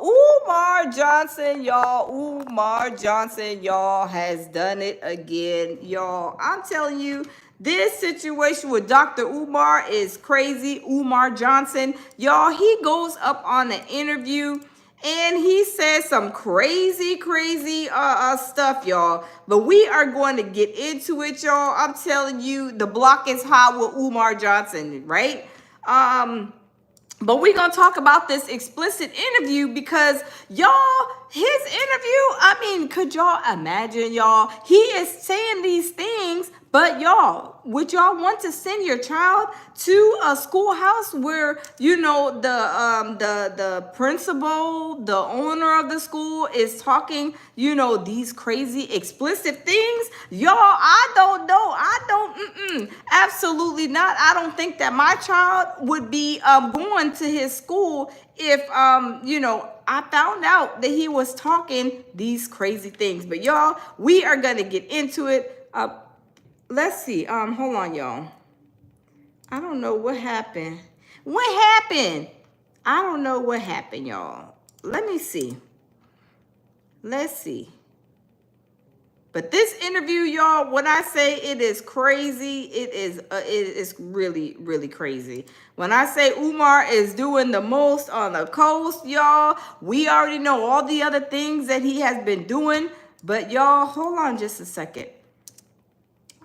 Umar Johnson, y'all. Umar Johnson, y'all, has done it again, y'all. I'm telling you, this situation with Dr. Umar is crazy. Umar Johnson, y'all, he goes up on an interview and he says some crazy stuff, y'all. But we are going to get into it, y'all. I'm telling you, the block is hot with Umar Johnson, right? But we're going to talk about this explicit interview because y'all, his interview, I mean, could y'all imagine, y'all? He is saying these things, but y'all, would y'all want to send your child to a schoolhouse where, you know, the principal, the owner of the school is talking, you know, these crazy explicit things? Y'all, I don't know. Absolutely not. I don't think that my child would be going to his school if you know, I found out that he was talking these crazy things. But y'all, we are gonna get into it. Let's see. Hold on, y'all. I don't know what happened. What happened? I don't know what happened, y'all. Let me see. Let's see. But this interview, y'all, when I say it is crazy, it is really crazy. When I say Umar is doing the most on the coast, y'all, we already know all the other things that he has been doing. But y'all, hold on just a second.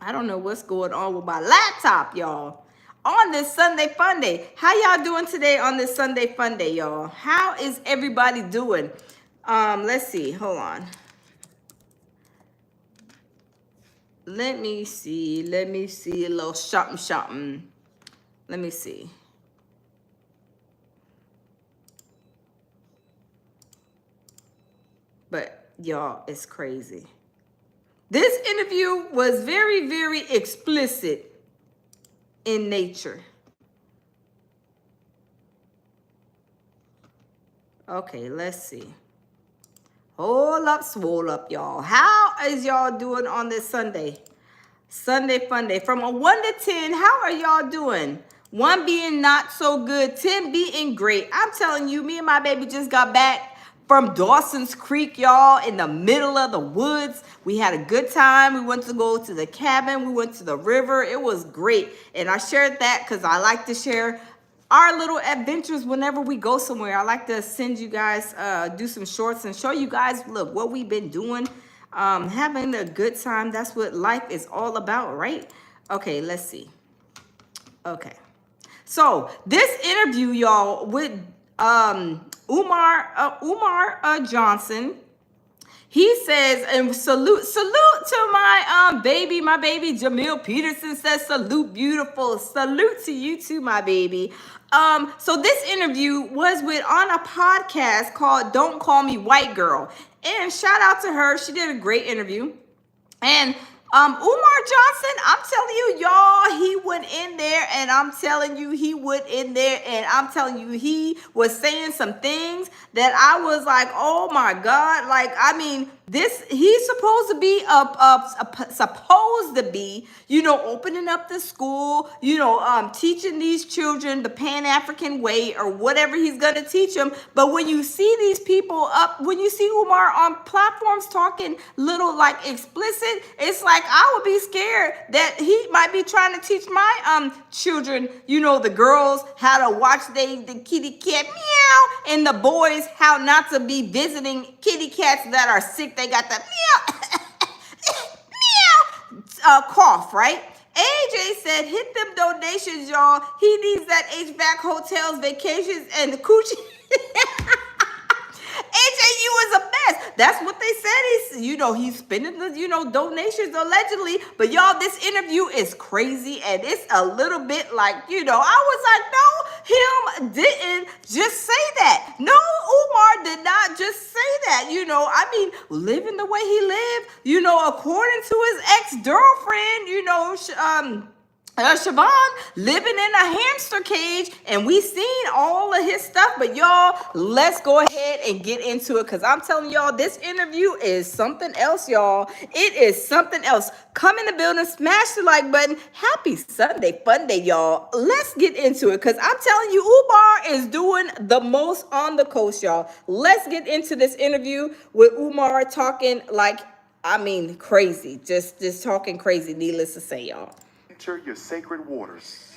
I don't know what's going on with my laptop, y'all. On this Sunday Fun Day. How y'all doing today on this Sunday Fun Day, y'all? How is everybody doing? Let's see. Hold on. Let me see a little something. Let me see. But y'all, it's crazy. This interview was very explicit in nature. Okay, let's see. Hold up, swole up, y'all. How is y'all doing on this Sunday? Sunday Fun Day. From a 1 to 10, how are y'all doing? 1 being not so good, 10 being great. I'm telling you, me and my baby just got back from Dawson's Creek, y'all, in the middle of the woods. We had a good time. We went to go to the cabin. We went to the river. It was great. And I shared that because I like to share our little adventures whenever we go somewhere. I like to send you guys, do some shorts and show you guys, look, what we've been doing. Having a good time. That's what life is all about, right? Okay, let's see. Okay. So this interview, y'all, with Umar Johnson, he says, and salute to my baby Jamil Peterson says, salute, beautiful. Salute to you too, my baby. So this interview was on a podcast called Don't Call Me White Girl. And shout out to her. She did a great interview. And Umar Johnson, I'm telling you, y'all, he went in there, and I'm telling you, he was saying some things that I was like, oh my God. Like, I mean, he's supposed to be, you know, opening up the school, you know, teaching these children the Pan-African way or whatever he's going to teach them. But when you see these people when you see Umar on platforms talking little like explicit, it's like I would be scared that he might be trying to teach my children, you know, the girls how to watch the kitty cat meow, and the boys how not to be visiting kitty cats that are sick. They got the meow cough, right? AJ said, hit them donations, y'all. He needs that HVAC hotels, vacations, and the coochie. AJ, you was a mess. That's what they said. He's spending the, donations allegedly. But y'all, this interview is crazy, and it's a little bit like, I was like, no, him didn't just say that. No, Umar did not just say that. Living the way he lived, according to his ex-girlfriend, Siobhan living in a hamster cage, and we seen all of his stuff. But y'all, let's go ahead and get into it, because I'm telling y'all, this interview is something else, y'all. It is something else. Come in the building, smash the like button. Happy Sunday fun day, y'all. Let's get into it, because I'm telling you, Umar is doing the most on the coast, y'all. Let's get into this interview with Umar talking like, I mean, crazy. Just talking crazy, needless to say, y'all. Enter your sacred waters.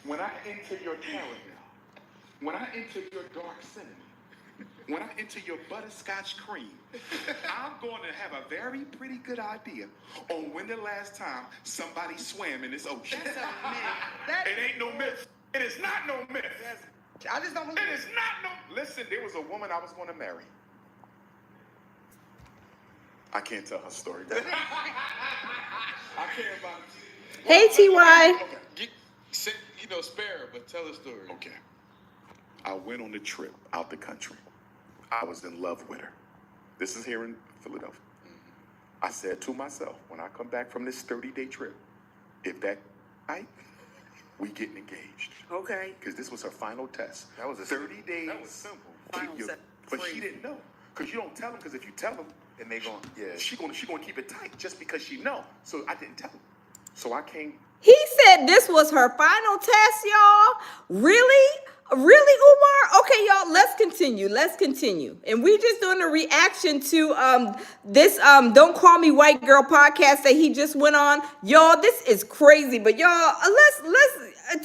When I enter your caramel, when I enter your dark cinnamon, when I enter your butterscotch cream, I'm going to have a very pretty good idea on when the last time somebody swam in this ocean. That's a myth. It ain't no myth. It is not no myth. I just don't believe It is not no. Listen, there was a woman I was going to marry. I can't tell her story. I can't about it. Hey, TY. Okay. Spare her, but tell the story. Okay. I went on a trip out the country. I was in love with her. This is here in Philadelphia. I said to myself, when I come back from this 30-day trip, if that night, we getting engaged. Okay. Because this was her final test. That was a 30 days. That was simple. Final But crazy. she didn't know. Because you don't tell them, because if you tell them, And they going, yeah. she gonna keep it tight just because she know. So I didn't tell her. So I came. He said this was her final test, y'all. Really? Really, Umar? Okay, y'all, let's continue. Let's continue. And we just doing a reaction to this Don't Call Me White Girl podcast that he just went on. Y'all, this is crazy. But y'all, let's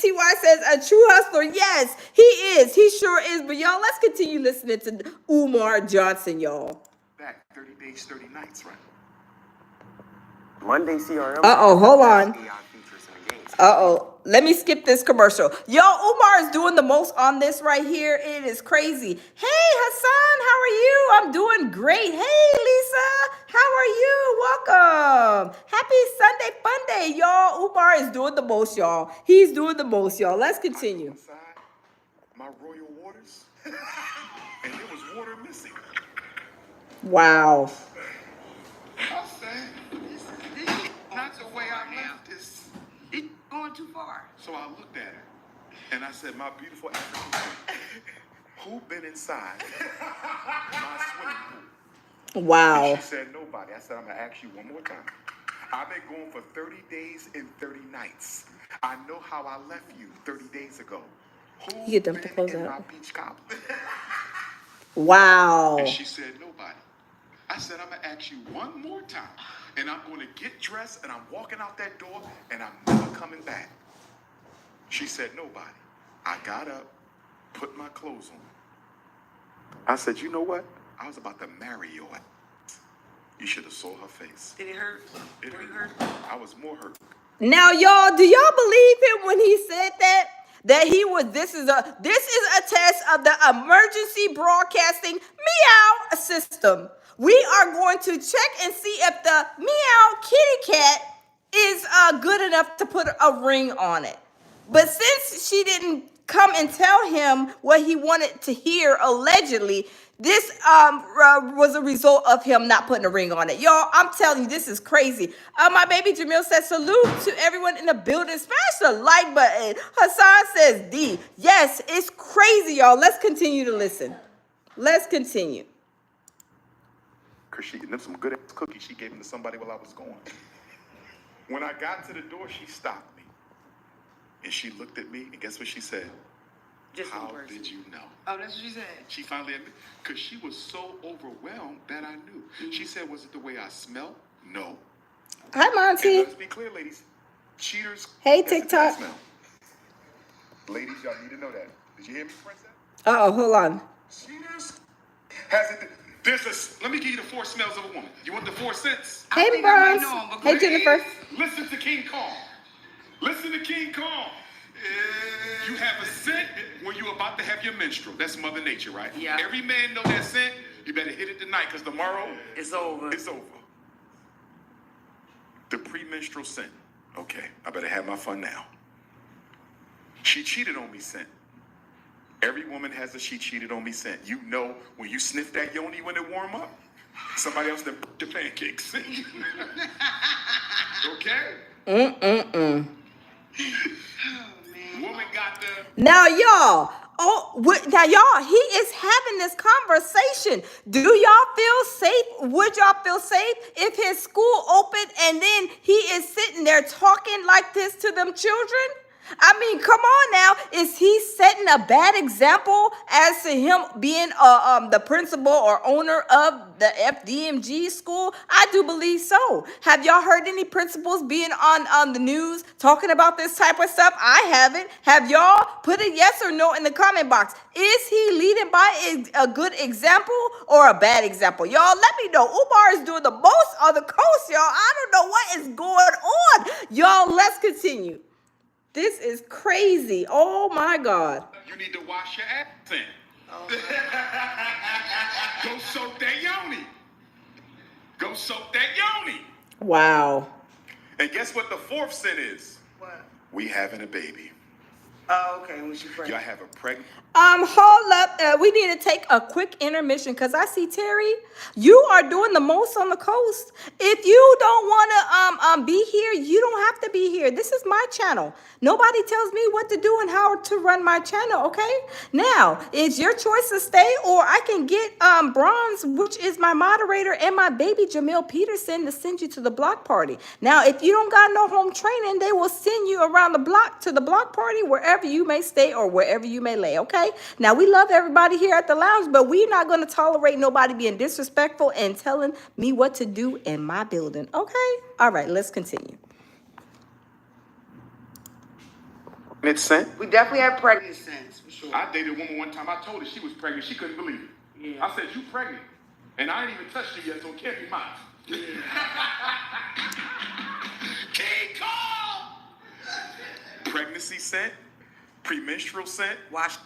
TY says a true hustler. Yes, he is. He sure is. But y'all, let's continue listening to Umar Johnson, y'all. Back 30 days, 30 nights, right? Monday CRM. Uh-oh, hold on. AI features in the games. Uh-oh. Let me skip this commercial. Yo, Umar is doing the most on this right here. It is crazy. Hey, Hassan, how are you? I'm doing great. Hey, Lisa, how are you? Welcome. Happy Sunday fun day, y'all. Umar is doing the most, y'all. He's doing the most, y'all. Let's continue. Inside my royal waters, and there was water missing. Wow. I said, This is not the way I left this. It's going too far. so I looked at her, and I said, my beautiful African queen, who been inside my swimming pool? Wow. And she said, nobody. I said, I'm going to ask you one more time. I've been going for 30 days and 30 nights. I know how I left you 30 days ago. Who You get them to been close in out. my beach cobbler? Wow. And she said, nobody. I said, I'm going to ask you one more time. And I'm going to get dressed, and I'm walking out that door, and I'm never coming back. She said, nobody. I got up, put my clothes on. I said, you know what? I was about to marry your ass. You should have saw her face. Did it hurt? It Were you hurt. hurt? I was more hurt. Now, y'all, do y'all believe him when he said that? That he was, this is a test of the emergency broadcasting meow system. We are going to check and see if the meow kitty cat is good enough to put a ring on it. But since she didn't come and tell him what he wanted to hear, allegedly, this was a result of him not putting a ring on it. Y'all, I'm telling you, this is crazy. My baby Jamil says, salute to everyone in the building. Smash the like button. Hassan says, D. Yes, it's crazy, y'all. Let's continue to listen. Let's continue. Because she them some good ass cookies she gave them to somebody while I was gone. When I got to the door, she stopped me. And she looked at me, and guess what she said? Just How one person. did you know? Oh, that's what she said. She finally admitted, because she was so overwhelmed that I knew. She said, was it the way I smelled? No. Hi, And Monty. let's be clear, ladies. Cheaters. Hey, that's the TikTok. smell. Ladies, y'all need to know that. Did you hear me, princess? Uh-oh, hold on. Cheaters. Has it. There's a. Let me give you the 4 smells of a woman. You want the 4 scents? I Hey, think I might Bronze. know 'em, but Hey, go ahead. Jennifer. Listen to King Kong. Listen to King Kong. You have a scent when you're about to have your menstrual. That's Mother Nature, right? Yeah. Every man know that scent. You better hit it tonight, because tomorrow It's over. it's over. The premenstrual scent. Okay, I better have my fun now. She cheated on me scent. Every woman has a she cheated on me scent. You know when you sniff that yoni when it warm up, somebody else done the pancakes. Okay? Woman got the... Now, y'all, now y'all, he is having this conversation. Do y'all feel safe? Would y'all feel safe if his school opened and then he is sitting there talking like this to them children? I mean, come on now. Is he setting a bad example as to him being the principal or owner of the FDMG school? I do believe so. Have y'all heard any principals being on the news talking about this type of stuff? I haven't. Have y'all? Put a yes or no in the comment box. Is he leading by a good example or a bad example? Y'all, let me know. Umar is doing the most on the coast, y'all. I don't know what is going on. Y'all, let's continue. This is crazy. Oh my God. You need to wash your ass in. Go soak that yoni. Go soak that yoni. Wow. And guess what the fourth sin is? What? We having a baby. Oh, okay. When she pregnant. Y'all have a pregnant... Hold up. We need to take a quick intermission because I see Terry. You are doing the most on the coast. If you don't want to be here, you don't have to be here. This is my channel. Nobody tells me what to do and how to run my channel. Okay. Now it's your choice to stay, or I can get Bronze, which is my moderator, and my baby Jamil Peterson to send you to the block party. Now, if you don't got no home training, they will send you around the block to the block party wherever you may stay or wherever you may lay. Okay. Now, we love everybody here at the lounge, but we're not going to tolerate nobody being disrespectful and telling me what to do in my building. Okay? All right, let's continue. It's sin. We definitely have pregnant sins, for sure. I dated a woman one time. I told her she was pregnant. She couldn't believe it. Yeah. I said, you pregnant. And I ain't even touched her yet, so it can't be mine. Yeah. King Kong! Pregnancy sin. Premenstrual sin. Wash.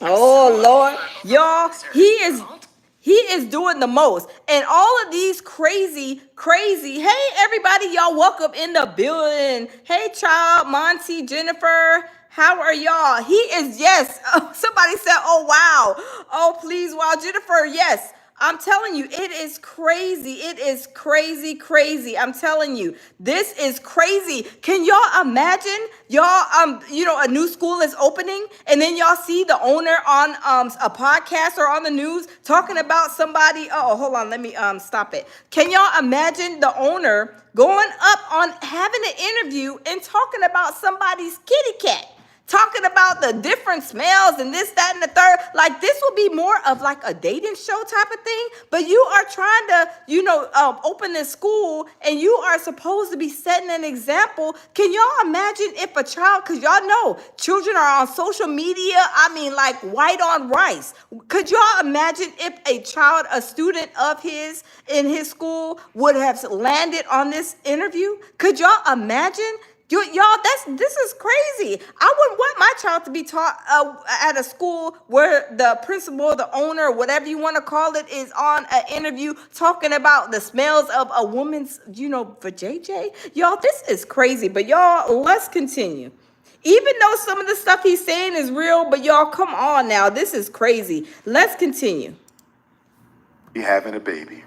Oh, Lord. Y'all, he is doing the most. And all of these crazy. Hey, everybody, y'all, welcome in the building. Hey, Child, Monty, Jennifer. How are y'all? He is, yes. Oh, somebody said, oh, wow. Oh, please, wow. Jennifer, yes. I'm telling you, it is crazy. It is crazy. I'm telling you, this is crazy. Can y'all imagine? Y'all, a new school is opening, and then y'all see the owner on a podcast or on the news talking about somebody. Oh, hold on, let me stop it. Can y'all imagine the owner going up on having an interview and talking about somebody's kitty cat? Talking about the different smells and this, that, and the third. Like, this will be more of like a dating show type of thing. But you are trying to, open this school, and you are supposed to be setting an example. Can y'all imagine if a child, because y'all know children are on social media, I mean, like white on rice. Could y'all imagine if a child, a student of his in his school would have landed on this interview? Could y'all imagine? Y'all, this is crazy. I wouldn't want my child to be taught at a school where the principal, the owner, whatever you want to call it, is on an interview talking about the smells of a woman's, for JJ. Y'all, this is crazy. But y'all, let's continue. Even though some of the stuff he's saying is real, but y'all, come on now. This is crazy. Let's continue. You having a baby.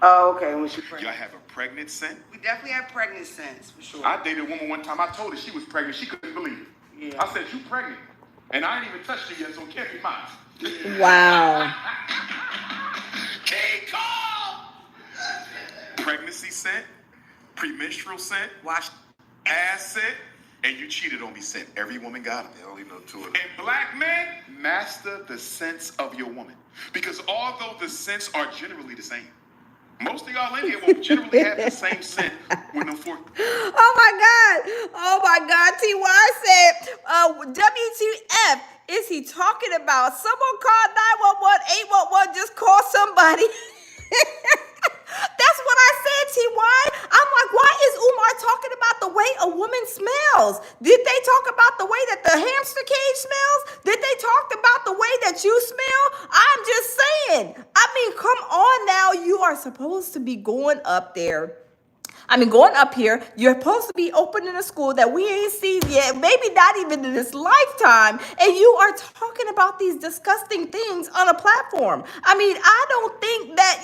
Oh, okay. When she pregnant. Y'all have a pregnant sin. We definitely have pregnant sins, for sure. I dated a woman one time. I told her she was pregnant. She couldn't believe it. Yeah. I said, you pregnant. And I ain't even touched her yet, so it can't be mine. Wow. King Kong! Pregnancy sin. Premenstrual sin. Wash. Ass sin. And you cheated on me sin. Every woman got them. They only know two of them. And black men, master the sense of your woman. Because although the scents are generally the same, most of y'all in here will generally have the same scent with no fork. Oh my God. T.Y. said, WTF is he talking about? Someone called 911, 811, just call somebody. That's what I said, T.Y. I'm like, why is Umar talking about the way a woman smells? Did they talk about the way that the hamster cage smells? Did they talk about the way that you smell? I'm just saying. I mean, come on now. You are supposed to be going up there I mean, going up here, you're supposed to be opening a school that we ain't seen yet, maybe not even in this lifetime, and you are talking about these disgusting things on a platform. I mean, I don't think that,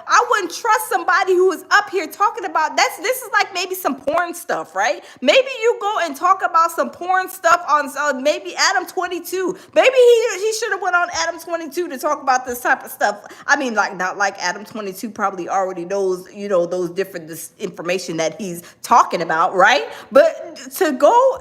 I wouldn't trust somebody who is up here talking about this is like maybe some porn stuff, right? Maybe you go and talk about some porn stuff on maybe Adam 22. Maybe he should have went on Adam 22 to talk about this type of stuff. I mean, like not like Adam 22 probably already knows, those different information that he's talking about, right? But to go,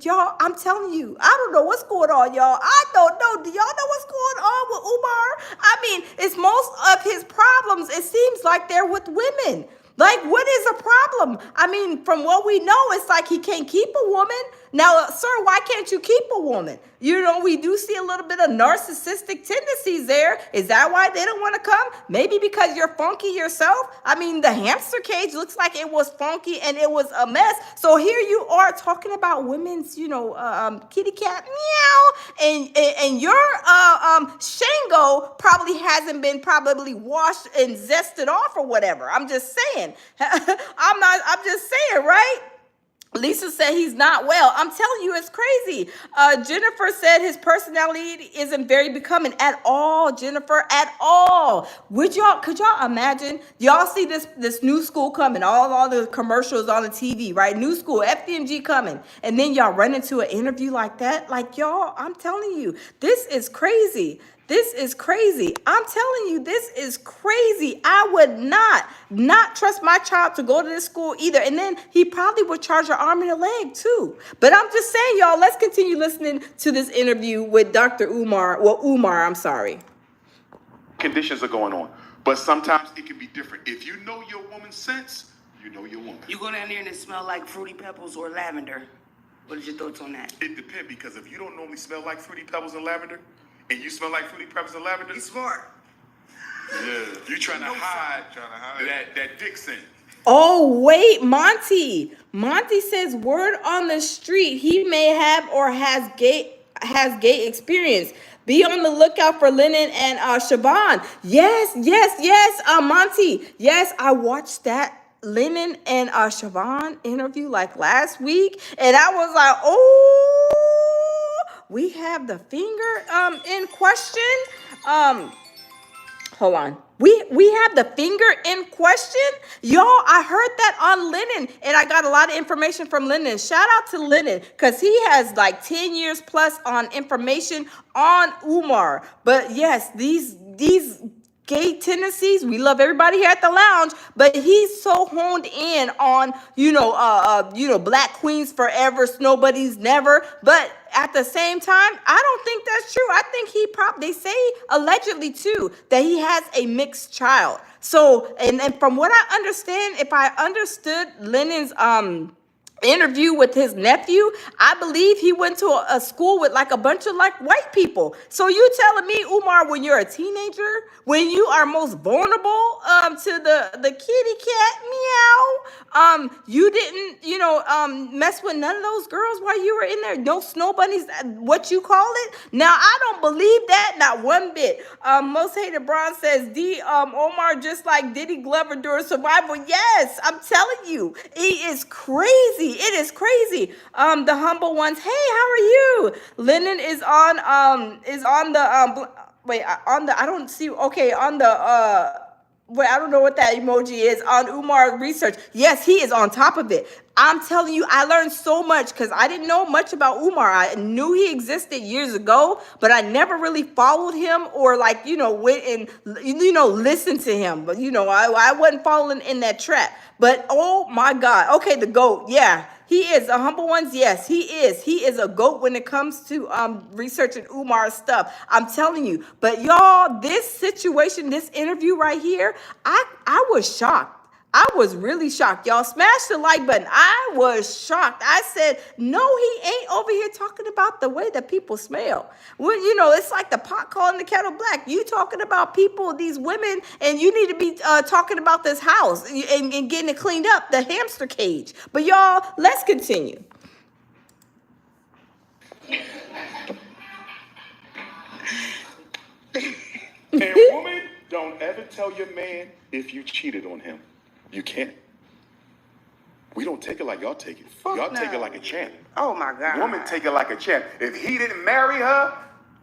y'all, I'm telling you, I don't know what's going on, y'all. I don't know. Do y'all know what's going on with Umar? I mean, it's most of his problems, it seems like they're with women. Like, what is a problem? I mean, from what we know, it's like he can't keep a woman. Now, sir, why can't you keep a woman? We do see a little bit of narcissistic tendencies there. Is that why they don't want to come? Maybe because you're funky yourself? I mean, the hamster cage looks like it was funky and it was a mess. So here you are talking about women's, kitty cat meow, and your Shango probably hasn't been washed and zested off or whatever. I'm just saying. I'm just saying, right? Lisa said he's not well. I'm telling you, it's crazy. Jennifer said his personality isn't very becoming at all, Jennifer, at all. Could y'all imagine? Y'all see this new school coming, all the commercials on the TV, right? New school, FDMG coming. And then y'all run into an interview like that. Like, y'all, I'm telling you, this is crazy. This is crazy. I'm telling you, this is crazy. I would not trust my child to go to this school either. And then he probably would charge an arm and a leg too. But I'm just saying, y'all, let's continue listening to this interview with Dr. Umar. Well, Umar, I'm sorry. Conditions are going on. But sometimes it can be different. If you know your woman's sense, you know your woman. You go down there and it smell like Fruity Pebbles or lavender. What is your thoughts on that? It depends, because if you don't normally smell like Fruity Pebbles and lavender, and you smell like Fruity Pebbles and lavender, He's smart. yeah, you trying to hide that dick scent. Oh, wait, Monty. Monty says, word on the street, he may have or has gay experience. Be on the lookout for Lennon and Siobhan. Yes, Monty. Yes, I watched that Lennon and Siobhan interview like last week, and I was like, oh, we have the finger in question. Hold on. We have the finger in question. Y'all, I heard that on Lennon, and I got a lot of information from Lennon. Shout out to Lennon, because he has like 10 years plus on information on Umar. But yes, these gay tendencies, we love everybody here at the lounge, but he's so honed in on, Black Queens Forever, Nobody's Never. But at the same time, I don't think that's true. I think they say allegedly too that he has a mixed child. So, and from what I understand, if I understood Lennon's interview with his nephew, I believe he went to a school with like a bunch of like white people. So you telling me, Umar, when you're a teenager, when you are most vulnerable to the kitty cat meow, you didn't mess with none of those girls while you were in there? No snow bunnies, what you call it? Now I don't believe that, not one bit. Most Hated Braun says Omar just like Diddy Glover during Survival. Yes, I'm telling you, it is crazy. It is crazy. The humble ones. Hey, how are you? Lennon is on the I don't see. Okay, on the wait, I don't know what that emoji is on Umar research. Yes, he is on top of it. I'm telling you, I learned so much because I didn't know much about Umar. I knew he existed years ago, but I never really followed him or went and listened to him. But I wasn't following in that trap. But oh my God, okay, the GOAT, yeah. He is a humble ones. Yes, he is. He is a GOAT when it comes to researching Umar's stuff. I'm telling you. But y'all, this situation, this interview right here, I was shocked. I was really shocked. Y'all smash the like button. I was shocked. I said, no, he ain't over here talking about the way that people smell. Well, it's like the pot calling the kettle black. You talking about people, these women, and you need to be talking about this house and getting it cleaned up, the hamster cage. But y'all, let's continue. And woman, don't ever tell your man if you cheated on him. You can't. We don't take it like y'all take it. Fuck Y'all take no. it like a champ. Oh my God. Women take it like a champ. If he didn't marry her,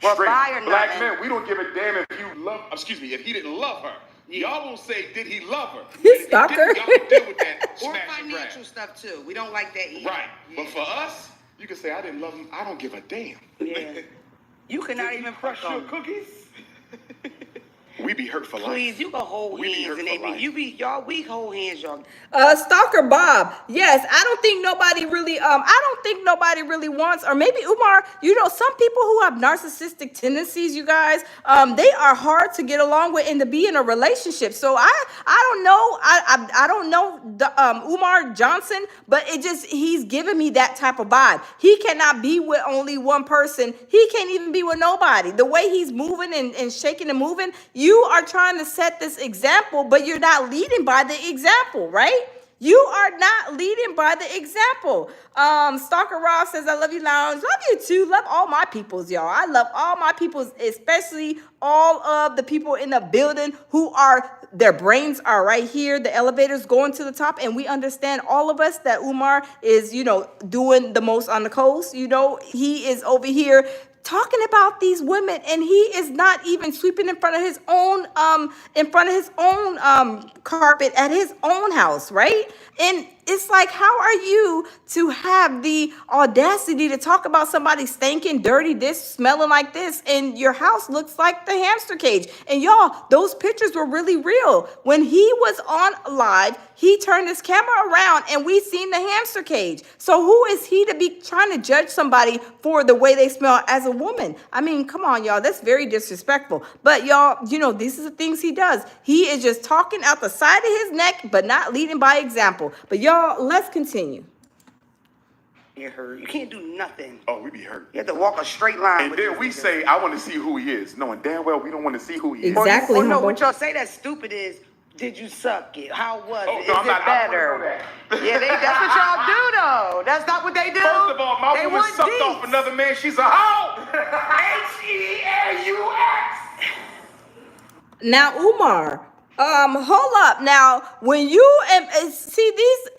Well, straight buy or black nothing. men, we don't give a damn if you love. Excuse me, if he didn't love her. Y'all won't say, did he love her? And if he Stalker. didn't, y'all can deal with that Or smash and grab. financial stuff too. We don't like that either. Right. But for us, you can say, I didn't love him. I don't give a damn. Yeah. You cannot Did he even crush fuck your them. cookies? We be hurt for life. Please, you can hold We be hands hurt and for they be, life. you be, y'all, we hold hands, y'all. Stalker Bob. Yes, I don't think nobody really wants, or maybe Umar, some people who have narcissistic tendencies, you guys, they are hard to get along with and to be in a relationship. So I don't know. I don't know Umar Johnson, but he's giving me that type of vibe. He cannot be with only one person. He can't even be with nobody. The way he's moving and shaking and moving, you are trying to set this example, but you're not leading by the example, right? You are not leading by the example. Stalker Rob says, I love you, Lounge. Love you too. Love all my peoples, y'all. I love all my peoples, especially all of the people in the building their brains are right here. The elevator's going to the top, and we understand, all of us, that Umar is, doing the most on the coast. He is over here talking about these women, and he is not even sweeping in front of his own carpet at his own house, right? And it's like, how are you to have the audacity to talk about somebody stinking, dirty, this, smelling like this, and your house looks like the hamster cage? And y'all, those pictures were really real. When he was on live, he turned his camera around and we seen the hamster cage. So who is he to be trying to judge somebody for the way they smell as a woman? I mean, come on, y'all. That's very disrespectful. But y'all, these are the things he does. He is just talking out the side of his neck, but not leading by example. But y'all, let's continue. You're hurt. You can't do nothing. Oh, we be hurt. You have to walk a straight line. And with then these we niggas. say, I want to see who he is, knowing damn well we don't want to see who he is. Exactly. Or no, Humble. what y'all say that's stupid is, did you suck it? How was Oh, it? no, Is I'm it not- I don't wanna better? know that. Yeah, that's what y'all do though. That's not what they do. First of all, my they woman want sucked deets. off another man. She's a hoe. H-E-A-U-X. Now, Umar, hold up. Now, when you see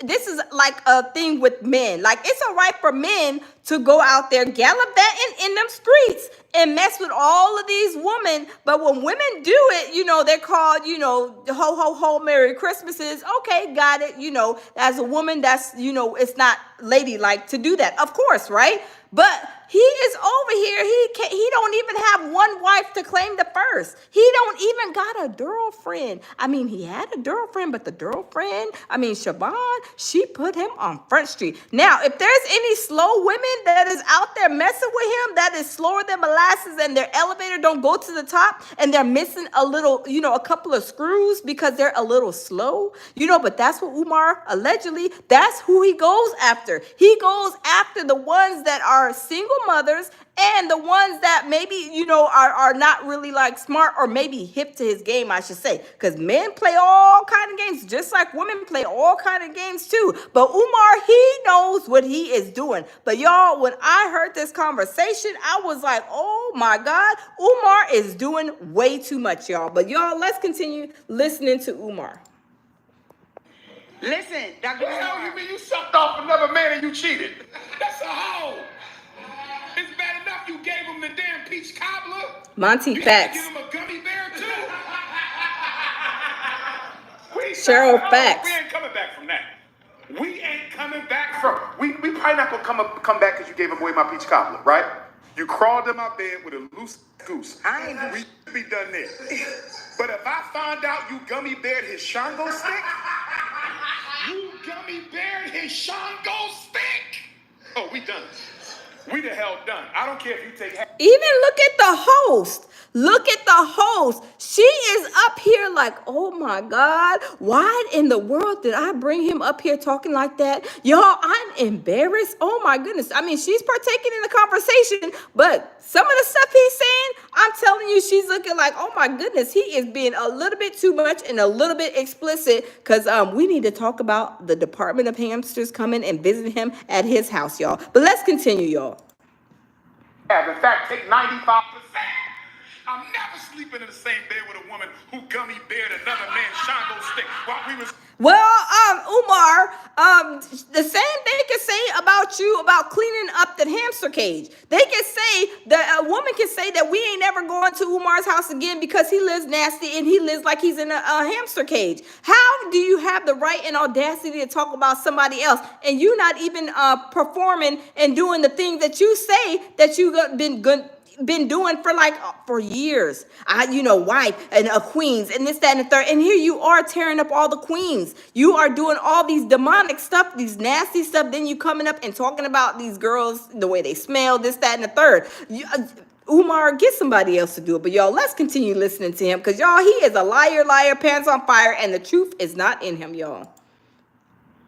this is like a thing with men. Like, it's all right for men to go out there gallivanting in them streets and mess with all of these women, but when women do it, they're called, ho ho ho, Merry Christmases. Okay, got it. As a woman, that's it's not ladylike to do that, of course, right? But he is over here. He don't even have one wife to claim the first. He don't even got a girlfriend. I mean, he had a girlfriend, but the girlfriend, Siobhan, she put him on Front Street. Now, if there's any slow women that is out there messing with him, that is slower than molasses, and their elevator don't go to the top, and they're missing a little, a couple of screws because they're a little slow, but that's what Umar allegedly, that's who he goes after. He goes after the ones that are single mothers and the ones that maybe, are not really like smart or maybe hip to his game, I should say. Because men play all kind of games, just like women play all kind of games too. But Umar, he knows what he is doing. But y'all, when I heard this conversation, I was like, oh my God, Umar is doing way too much, y'all. But y'all, let's continue listening to Umar. Listen, Dr. What the hell Umar. you mean you sucked off another man and you cheated? That's a hoe. It's bad enough you gave him the damn peach cobbler. Monty You had to Facts. give him a gummy bear too. Cheryl Facts. We ain't coming back from that. We ain't coming back from. We probably not gonna come back because you gave away my peach cobbler, right? You crawled in my bed with a loose goose. We should be done there. But if I found out you gummy beared his Shango stick, you gummy beared his Shango stick. Oh, we done. We the hell done. I don't care if you take. Even look at the host. Look at the host. She is up here like, oh my God, why in the world did I bring him up here talking like that? Y'all, I'm embarrassed. Oh my goodness. She's partaking in the conversation, but some of the stuff he's saying, I'm telling you, she's looking like, oh my goodness, he is being a little bit too much and a little bit explicit, because we need to talk about the Department of Hamsters coming and visiting him at his house, y'all. But let's continue, y'all. In fact, take 95%. I'm never sleeping in the same bed with a woman who gummy beared another man's Shango stick while we was. Well, Umar, the same they can say about you about cleaning up the hamster cage. They can say that a woman can say that we ain't never going to Umar's house again because he lives nasty and he lives like he's in a hamster cage. How do you have the right and audacity to talk about somebody else and you not even performing and doing the things that you say that you've been doing for for years. Wife and queens and this, that, and the third. And here you are tearing up all the queens. You are doing all these demonic stuff, these nasty stuff. Then you coming up and talking about these girls, the way they smell, this, that, and the third. Umar, get somebody else to do it. But y'all, let's continue listening to him because y'all, he is a liar, pants on fire, and the truth is not in him, y'all.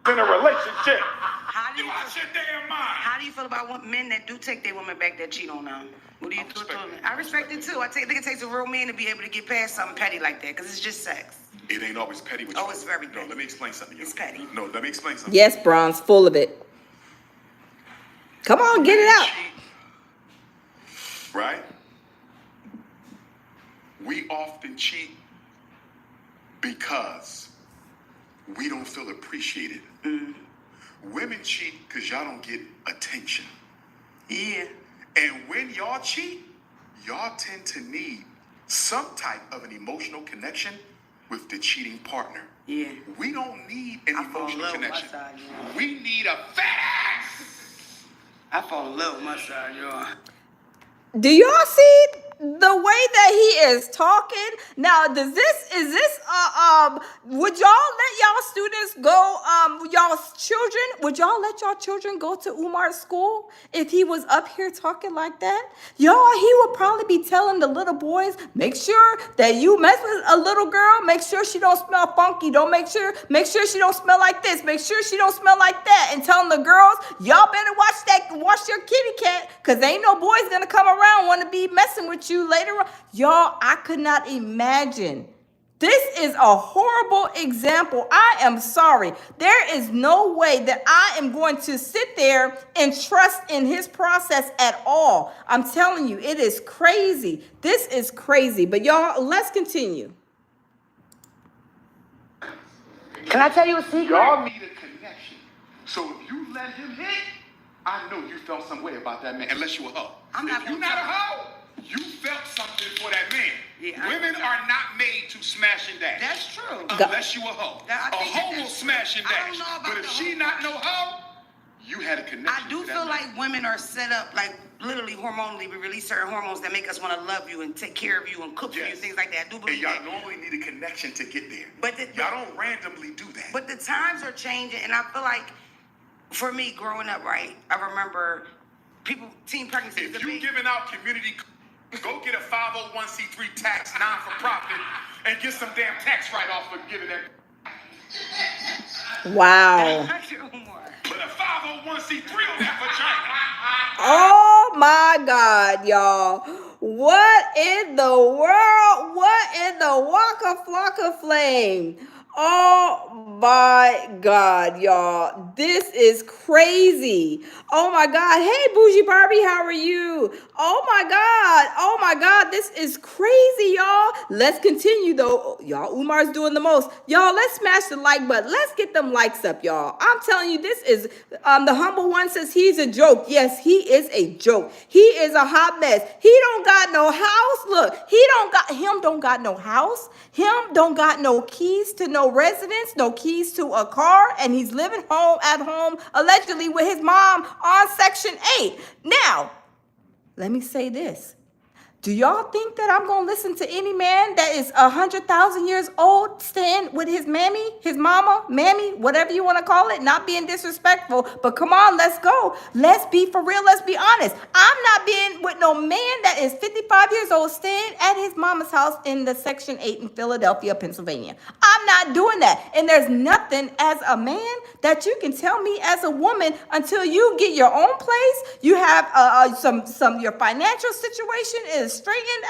In a relationship. How do You you out your damn mind. How do you feel about men that do take their women back that cheat on them? What do you do to them? I respect it too. I think it takes a real man to be able to get past something petty like that because it's just sex. It ain't always petty with Oh, you. it's very No, petty. let me explain something. It's petty. No, let me explain something. Yes, Bronze, full of it. Come on, get it out. Right? We often cheat because we don't feel appreciated. Women cheat because y'all don't get attention. Yeah. And when y'all cheat, y'all tend to need some type of an emotional connection with the cheating partner. Yeah. We don't need an I fall in emotional love with my connection. side, y'all. We need a fat ass. I fall in love with my side, y'all. Do y'all see the way that he is talking? Now, is this would y'all let y'all students go, y'all's children, would y'all let y'all children go to Umar's school if he was up here talking like that? Y'all, he would probably be telling the little boys, make sure that you mess with a little girl, make sure she don't smell funky, make sure she don't smell like this, make sure she don't smell like that, and telling the girls, y'all better watch your kitty cat, because ain't no boys gonna come around want to be messing with you later on. Y'all, I could not imagine. This is a horrible example. I am sorry. There is no way that I am going to sit there and trust in his process at all. I'm telling you, it is crazy. This is crazy. But y'all, let's continue. Can I tell you a secret? Y'all need a connection. So if you let him hit, I know you felt some way about that man, unless you a hoe. I'm not If you gonna not a tell hoe, you felt something for that man. Yeah, I Women know. are not made to smash and dash. That's true. Unless you a hoe. That- I A think hoe that's will true. smash and I dash. don't know about But if the she hoe not part. no hoe, you had a connection I do to that feel man. like women are set up, like literally hormonally, we release certain hormones that make us want to love you and take care of you and cook for you, Yes. things like that. I do And believe y'all that. normally need a connection to get there. But y'all don't randomly do that. But the times are changing, and I feel like, for me, growing up, right, I remember teen pregnancy was If a you big. giving out community, go get a 501c3 tax non-for-profit and get some damn tax write-off for giving that. Wow. Put a 501c3 on that vagina. Oh my God, y'all. What in the world? What in the Waka Flocka Flame? Oh my God, y'all. This is crazy. Oh my God. Hey, Bougie Barbie, how are you? Oh my God. Oh my God. This is crazy, y'all. Let's continue though. Y'all, Umar's doing the most. Y'all, let's smash the like button. Let's get them likes up, y'all. I'm telling you, this is, the humble one says he's a joke. Yes, he is a joke. He is a hot mess. He don't got no house. Look, don't got no house. Him don't got no keys to no residence, no keys to a car, and he's living at home allegedly with his mom on Section 8. Now, let me say this. Do y'all think that I'm going to listen to any man that is 100,000 years old staying with his mammy, his mama, mammy, whatever you want to call it, not being disrespectful, but come on, let's go. Let's be for real. Let's be honest. I'm not being with no man that is 55 years old staying at his mama's house in the Section 8 in Philadelphia, Pennsylvania. I'm not doing that. And there's nothing as a man that you can tell me as a woman until you get your own place, you have your financial situation is straightened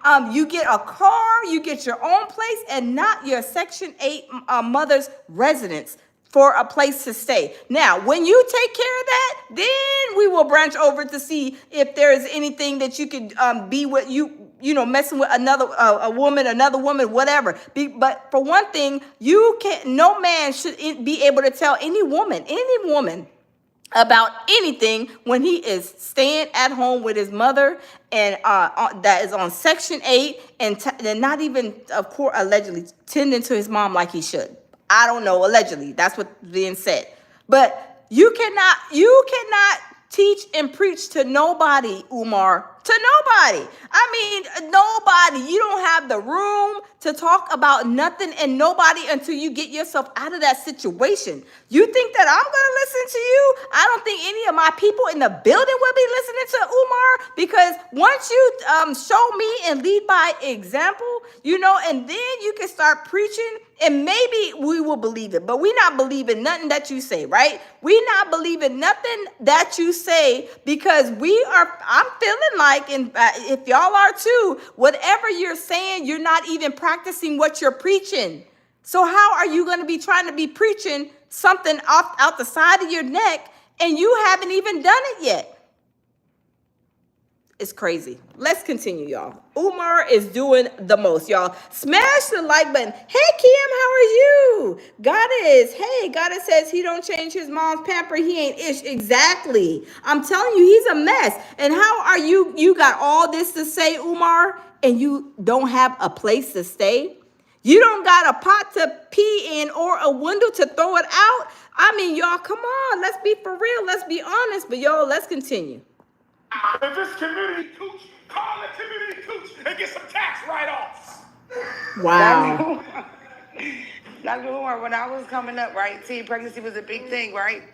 out, you get a car, you get your own place, and not your Section 8 mother's residence for a place to stay. Now, when you take care of that, then we will branch over to see if there is anything that you could be with you messing with another woman, whatever. But for one thing, no man should be able to tell any woman about anything when he is staying at home with his mother and that is on Section 8 and not even, of course, allegedly tending to his mom like he should. I don't know, allegedly. That's what's being said. But you cannot teach and preach to nobody, Umar. To nobody. I mean, nobody. You don't have the room to talk about nothing and nobody until you get yourself out of that situation. You think that I'm going to listen to you? I don't think any of my people in the building will be listening to Umar, because once you show me and lead by example, and then you can start preaching and maybe we will believe it. But we not believing nothing that you say, right? We not believing nothing that you say, because I'm feeling like, and if y'all are too, whatever you're saying, you're not even practicing what you're preaching. So how are you going to be trying to be preaching something out the side of your neck and you haven't even done it yet? It's crazy. Let's continue, y'all. Umar is doing the most, y'all. Smash the like button. Hey, Kim, how are you? Goddess says he don't change his mom's pamper. He ain't ish. Exactly. I'm telling you, he's a mess. And how are you? You got all this to say, Umar, and you don't have a place to stay? You don't got a pot to pee in or a window to throw it out? I mean, y'all, come on. Let's be for real. Let's be honest. But, y'all, let's continue. If it's community cooch, call it community cooch and get some tax write-offs. Wow. Dr. Umar, when I was coming up, right, teen pregnancy was a big thing, right?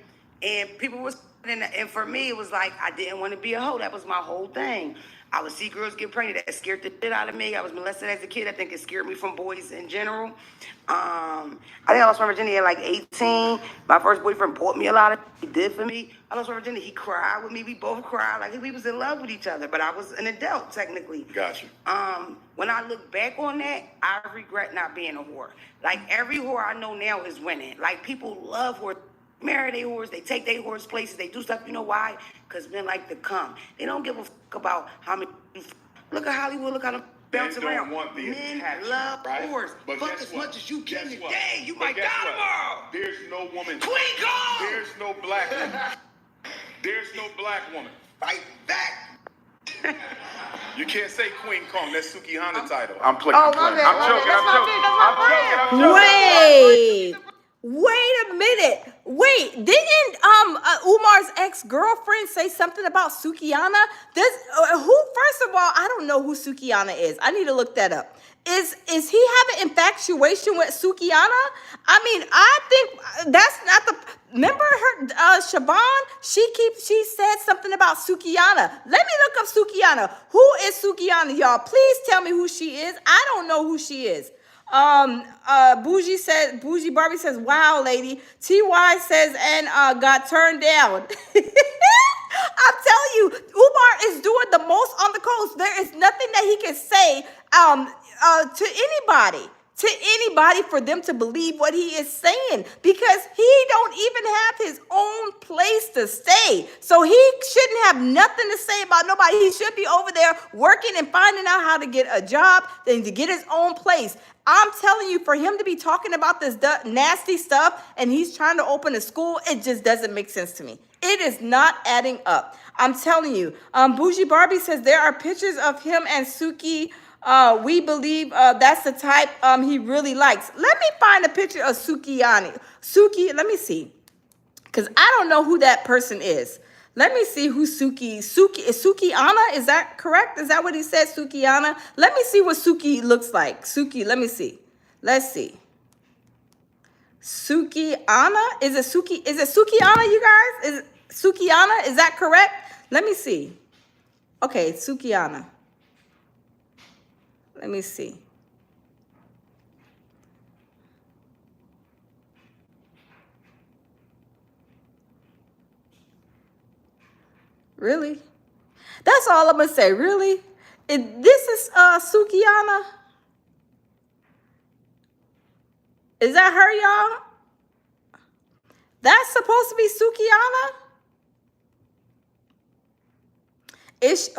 And people was, and for me, it was like, I didn't want to be a hoe. That was my whole thing. I would see girls get pregnant. That scared the shit out of me. I was molested as a kid. I think it scared me from boys in general. I think I lost my virginity at like 18. My first boyfriend bought me a lot of he did for me. I lost my virginity. He cried with me. We both cried. Like we was in love with each other. But I was an adult, technically. Gotcha. When I look back on that, I regret not being a whore. Like every whore I know now is winning. Like people love whores. Marry their whores, they take their whores places, they do stuff. You know why? Because men like to come. They don't give a fuck about how many. Look at Hollywood, look how them bounce Men don't around. want the Men attachment, love right? whores. But Fuck guess as what? much as you can Guess what? today. You But might guess die what? tomorrow. There's no woman. Queen Kong! There's no black woman. There's no black woman. Fight back! You can't say Queen Kong. That's Sukihana title. Oh, my bad. I'm joking. Wait a minute. Didn't Umar's ex-girlfriend say something about Sukihana? First of all, I don't know who Sukihana is. I need to look that up. Is he having infatuation with Sukihana? I mean, I think that's not the. Remember her, Siobhan? She said something about Sukihana. Let me look up Sukihana. Who is Sukihana, y'all? Please tell me who she is. I don't know who she is. Bougie Barbie says, wow, lady. TY says, and got turned down. I'm telling you, Umar is doing the most on the coast. There is nothing that he can say to anybody for them to believe what he is saying, because he don't even have his own place to stay. So he shouldn't have nothing to say about nobody. He should be over there working and finding out how to get a job and to get his own place. I'm telling you, for him to be talking about this nasty stuff and he's trying to open a school, it just doesn't make sense to me. It is not adding up. I'm telling you. Bougie Barbie says there are pictures of him and Suki. We believe that's the type he really likes. Let me find a picture of Sukihana. Let me see. Because I don't know who that person is. Let me see who Suki is. Sukihana, is that correct? Is that what he said, Sukihana? Let me see what Suki looks like. Suki, let me see. Let's see. Sukihana? Is it Sukihana, you guys? Is it Sukihana? Is that correct? Let me see. Okay, Sukihana. Let me see. Really? That's all I'm going to say. Really? This is Sukihana? Is that her, y'all? That's supposed to be Sukihana?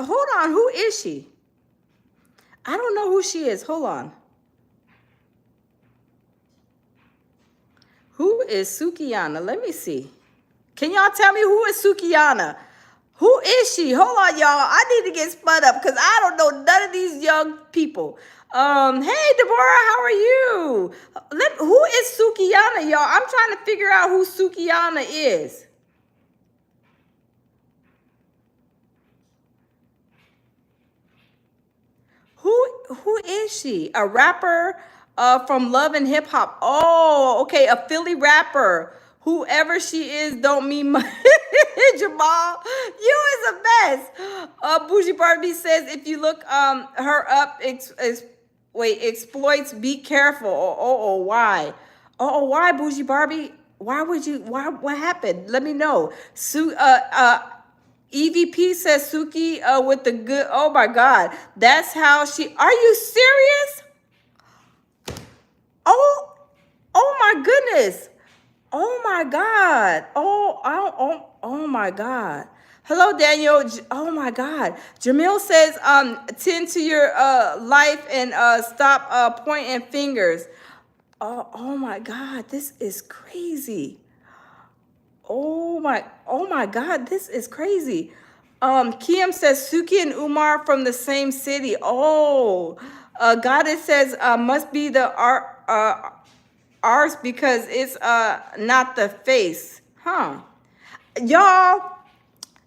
Hold on. Who is she? I don't know who she is. Hold on. Who is Sukihana? Let me see. Can y'all tell me who is Sukihana? Who is she? Hold on, y'all. I need to get spun up because I don't know none of these young people. Hey, Deborah, how are you? Who is Sukihana, y'all? I'm trying to figure out who Sukihana is. Who is she? A rapper from Love and Hip Hop. Oh, okay, a Philly rapper. Whoever she is don't mean much. Jamal, you is a mess. Bougie Barbie says if you look her up, exploits, be careful. Why? Why, Bougie Barbie? Why would you? Why? What happened? Let me know. EVP says Suki with the good. Oh my God, that's how she. Are you serious? Oh my goodness. Oh my God. Oh my God. Hello, Daniel. Oh my God. Jamil says, tend to your life and stop pointing fingers. Oh my God. This is crazy. Oh my God, this is crazy. Kiem says Suki and Umar from the same city. Oh, Goddess says must be the ours because it's not the face. Huh. Y'all,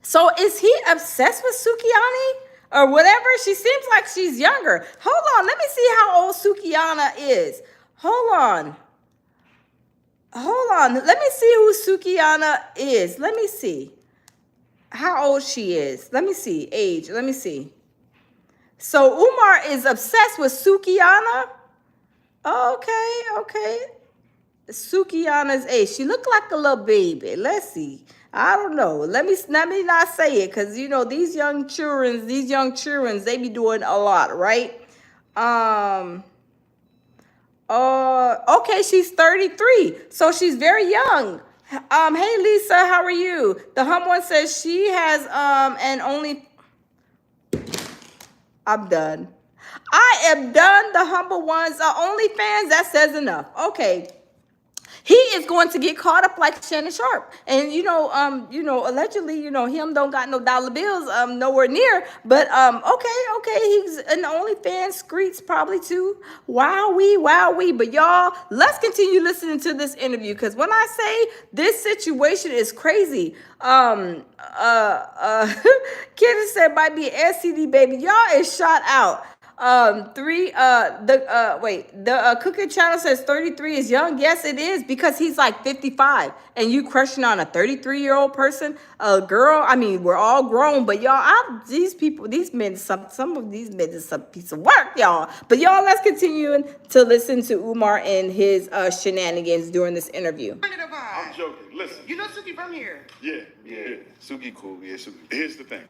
so is he obsessed with Sukiani or whatever? She seems like she's younger. Hold on, let me see how old Sukiana is. Hold on. Let me see who Sukiana is. Let me see how old she is. Let me see age. Let me see. So Umar is obsessed with Sukiana. Okay. Sukiana's age. She looked like a little baby. Let's see. I don't know. Let me not say it because you know these young children, they be doing a lot, right? Okay, she's 33, so she's very young. Hey Lisa, how are you? The Hum One says she has and only. I'm done. I am done. The Humble Ones are OnlyFans. That says enough. Okay. He is going to get caught up like Shannon Sharp. And allegedly, him don't got no dollar bills nowhere near. But okay, he's an OnlyFans, Screets probably too. Wowee. But y'all, let's continue listening to this interview because when I say this situation is crazy, Kenneth said might be an STD baby. Y'all is shot out. The Cooking Channel says 33 is young. Yes, it is because he's like 55 and you crushing on a 33-year-old person, a girl. I mean, we're all grown, but y'all, these men, some of these men is some piece of work, y'all. But y'all, let's continue to listen to Umar and his shenanigans during this interview. I'm joking. Listen. You know Suki from here? Yeah. Suki cool. Yeah, Suki. Here's the thing.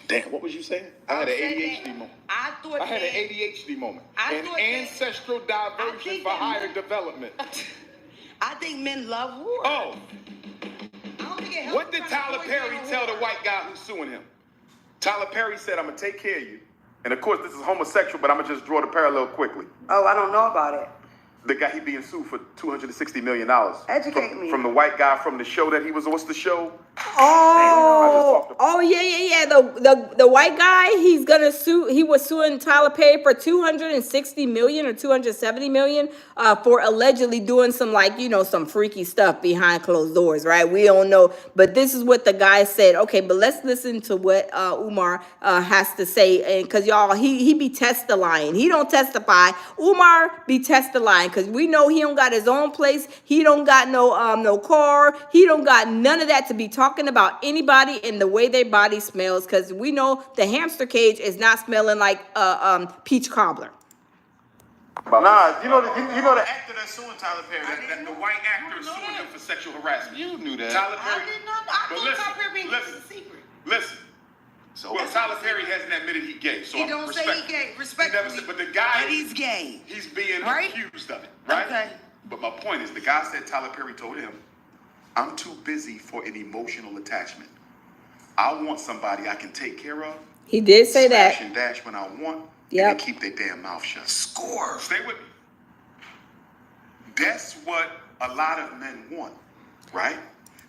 Damn, what was you saying? I had an ADHD moment. I had an ADHD moment. An ancestral diversion for higher development. I think men love war. Oh, I don't think it helps. what did Tyler Perry tell the white guy who's suing him? Tyler Perry said, I'm going to take care of you. And of course, this is homosexual, but I'm going to just draw the parallel quickly. Oh, I don't know about it. The guy, he being sued for $260 million. Educate me. From the white guy from the show that he was, what's the show? Yeah. The white guy, he's gonna sue. He was suing Tyler Perry for $260 million or $270 million for allegedly doing some some freaky stuff behind closed doors, right? We don't know, but this is what the guy said. Okay, but let's listen to what Umar has to say, and because y'all, he be testifying. He don't testify. Umar be testifying because we know he don't got his own place. He don't got no car. He don't got none of that to be talking about anybody and the way their body smells because we know the hamster cage is not smelling like peach cobbler. Nah, you know the actor that's suing Tyler Perry, that the white actor suing him for sexual harassment. You knew that. Tyler Perry. I did not. I thought Tyler Perry being a secret. Listen. So Tyler Perry hasn't admitted he's gay. So He don't say he gay. Respectfully. He never said, but the guy, but he's gay. He's being Right? accused of it, right? Okay. But my point is, the guy said Tyler Perry told him, I'm too busy for an emotional attachment. I want somebody I can take care of He did say Smash that. and dash when I want, Yep. and they keep their damn mouth shut. Score. Stay with me. That's what a lot of men want, right?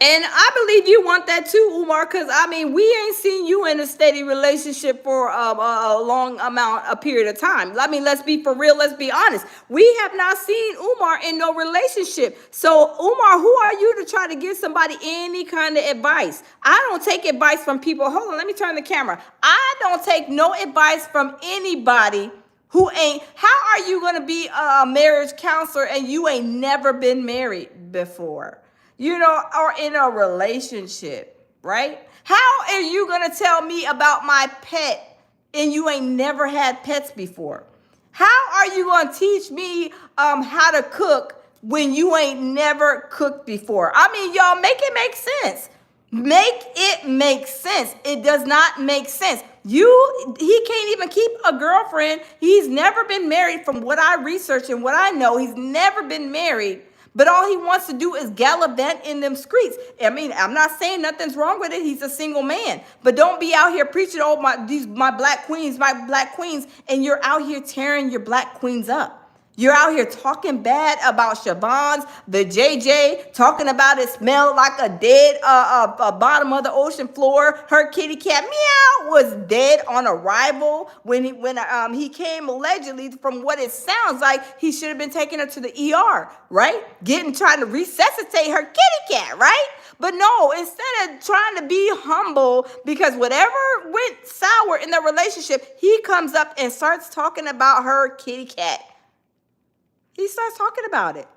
And I believe you want that too, Umar, because I mean, we ain't seen you in a steady relationship for a period of time. I mean, let's be for real, let's be honest. We have not seen Umar in no relationship. So, Umar, who are you to try to give somebody any kind of advice? I don't take advice from people. Hold on, let me turn the camera. I don't take no advice from anybody who ain't. How are you going to be a marriage counselor and you ain't never been married before? You know, or in a relationship, right? How are you gonna tell me about my pet and you ain't never had pets before? How are you gonna teach me how to cook when you ain't never cooked before? I mean, y'all, make it make sense. Make it make sense. It does not make sense. He can't even keep a girlfriend. He's never been married from what I researched and what I know. He's never been married. But all he wants to do is gallivant in them streets. I mean, I'm not saying nothing's wrong with it. He's a single man. But don't be out here preaching, oh, my black queens, and you're out here tearing your black queens up. You're out here talking bad about Siobhan's, the JJ, talking about it smelled like a dead bottom of the ocean floor. Her kitty cat, meow, was dead on arrival when he came allegedly. From what it sounds like, he should have been taking her to the ER, right? Trying to resuscitate her kitty cat, right? But no, instead of trying to be humble, because whatever went sour in the relationship, he comes up and starts talking about her kitty cat. He starts talking about it.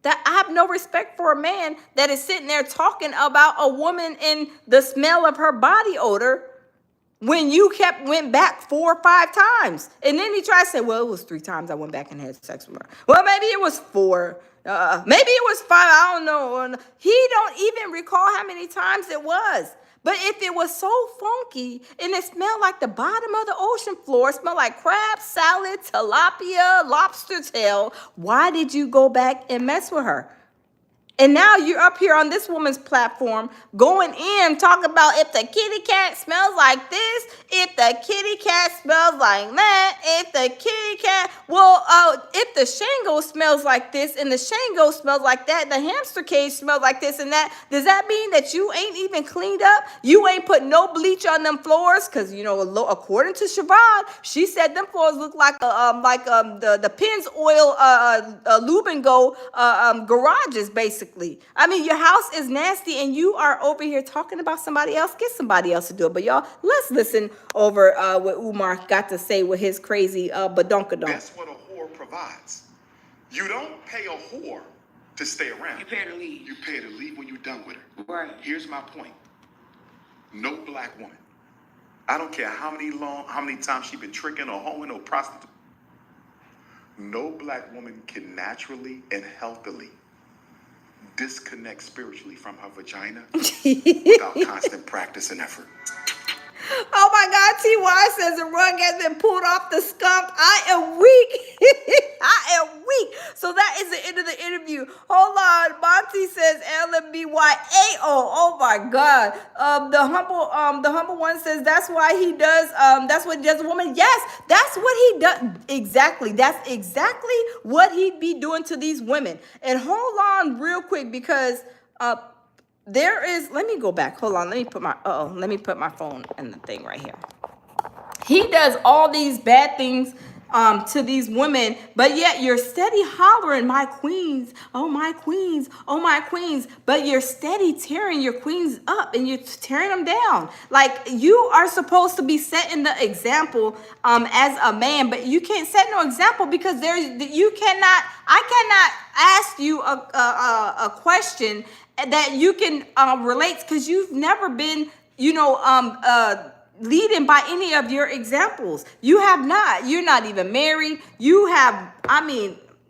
That I have no respect for a man that is sitting there talking about a woman and the smell of her body odor when you went back 4 or 5 times. And then he tried to say, well, it was 3 times I went back and had sex with her. Well, maybe it was 4. Maybe it was 5. I don't know. He don't even recall how many times it was. But if it was so funky and it smelled like the bottom of the ocean floor, it smelled like crab, salad, tilapia, lobster tail, why did you go back and mess with her? And now you're up here on this woman's platform going in, talking about if the kitty cat smells like this, if the kitty cat smells like that, if the kitty cat, if the Shango smells like this and the Shango smells like that, the hamster cage smells like this and that, does that mean that you ain't even cleaned up? You ain't put no bleach on them floors? Because, you know, according to Siobhan, she said them floors look like the Pennzoil Lube and Go garages, basically. I mean, your house is nasty and you are over here talking about somebody else. Get somebody else to do it. But y'all, let's listen over what Umar got to say with his crazy badonkadonk. That's what a whore provides. You don't pay a whore to stay around. You pay her to leave. You pay her to leave when you're done with her. Right. Here's my point. No black woman, I don't care how many times she's been tricking or hoeing or prostituting, no black woman can naturally and healthily disconnect spiritually from her vagina without constant practice and effort. Oh my God, TY says the rug has been pulled off the skunk. I am weak. I am weak. So that is the end of the interview. Hold on. Monty says LMBYAO. Oh my God. The humble one says that's why he does, that's what he does a woman. Yes, that's what he does. Exactly. That's exactly what he'd be doing to these women. And hold on real quick because there is, let me go back. Hold on. Let me put my phone in the thing right here. He does all these bad things to these women, but yet you're steady hollering, my queens, oh my queens, oh my queens, but you're steady tearing your queens up and you're tearing them down. Like, you are supposed to be setting the example as a man, but you can't set no example because I cannot ask you a question that you can relate, because you've never been, leading by any of your examples. You have not. You're not even married. You have,